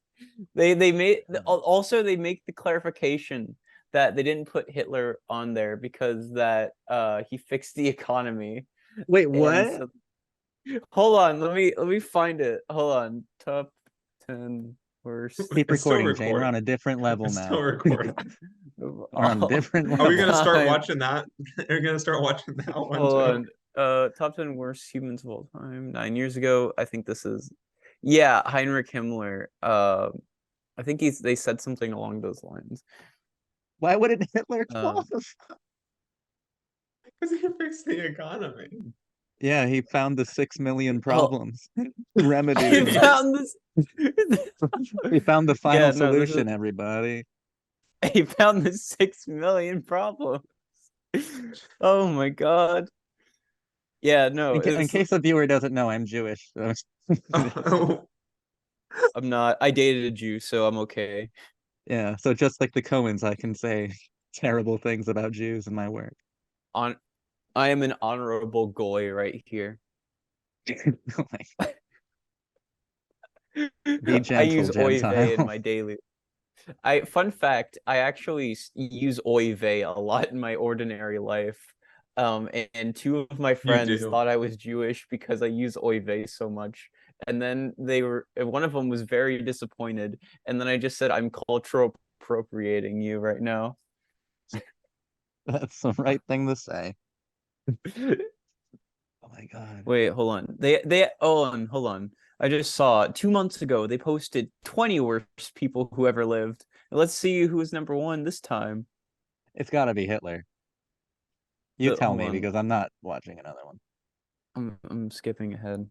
They make also they make the clarification that they didn't put Hitler on there because that he fixed the economy. Wait, what? So, hold on, let me find it. Hold on. Top 10 worst. Keep It's still recording, Jane. We're on recording. a different level It's now. still recording. We're on a different Are we level. gonna start watching that? Are we gonna start watching that one Hold too? on. Top 10 worst humans of all time. 9 years ago. I think this is, yeah, Heinrich Himmler. I think they said something along those lines. Why wouldn't Hitler Um, qualify? Because he fixed the economy. Yeah, he found the 6 million Oh, problems. Remedied I them. found this. He found the final Yeah, no, this is. solution, everybody. He found the 6 million problems. Oh my God. Yeah, no, In it's. case the viewer doesn't know, I'm Jewish. So I'm not. I dated a Jew, so I'm okay. yeah, so just like the Coens, I can say terrible things about Jews in my work. On, I am an honorable goy right here. Be I gentle, use oy vey in Gentile. my daily. Fun fact, I actually use oy vey a lot in my ordinary life. And two of my You friends do. thought I was Jewish because I use oy vey so much. And then one of them was very disappointed. And then I just said, I'm cultural appropriating you right now. That's the right thing to say. Oh my God. Wait, hold on. Hold on. I just saw 2 months ago they posted 20 worst people who ever lived. Let's see who's number one this time. It's got to be Hitler. You tell Hold me on. because I'm not watching another one. I'm skipping ahead.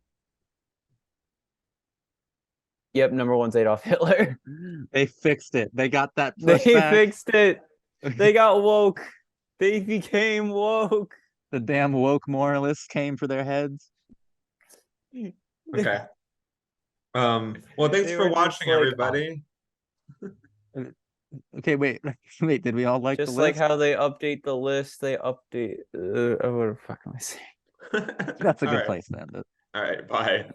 Yep, number one's Adolf Hitler. They fixed it. They got that They pushback. fixed it. They got woke. They became woke. The damn woke moralists came for their heads. Okay. Well, thanks They for were just watching, like, everybody. Okay, wait. Wait, did we all like the just like list? how they update the list, they update. What the fuck am I saying? That's a All good right. place to end it. All right. Bye.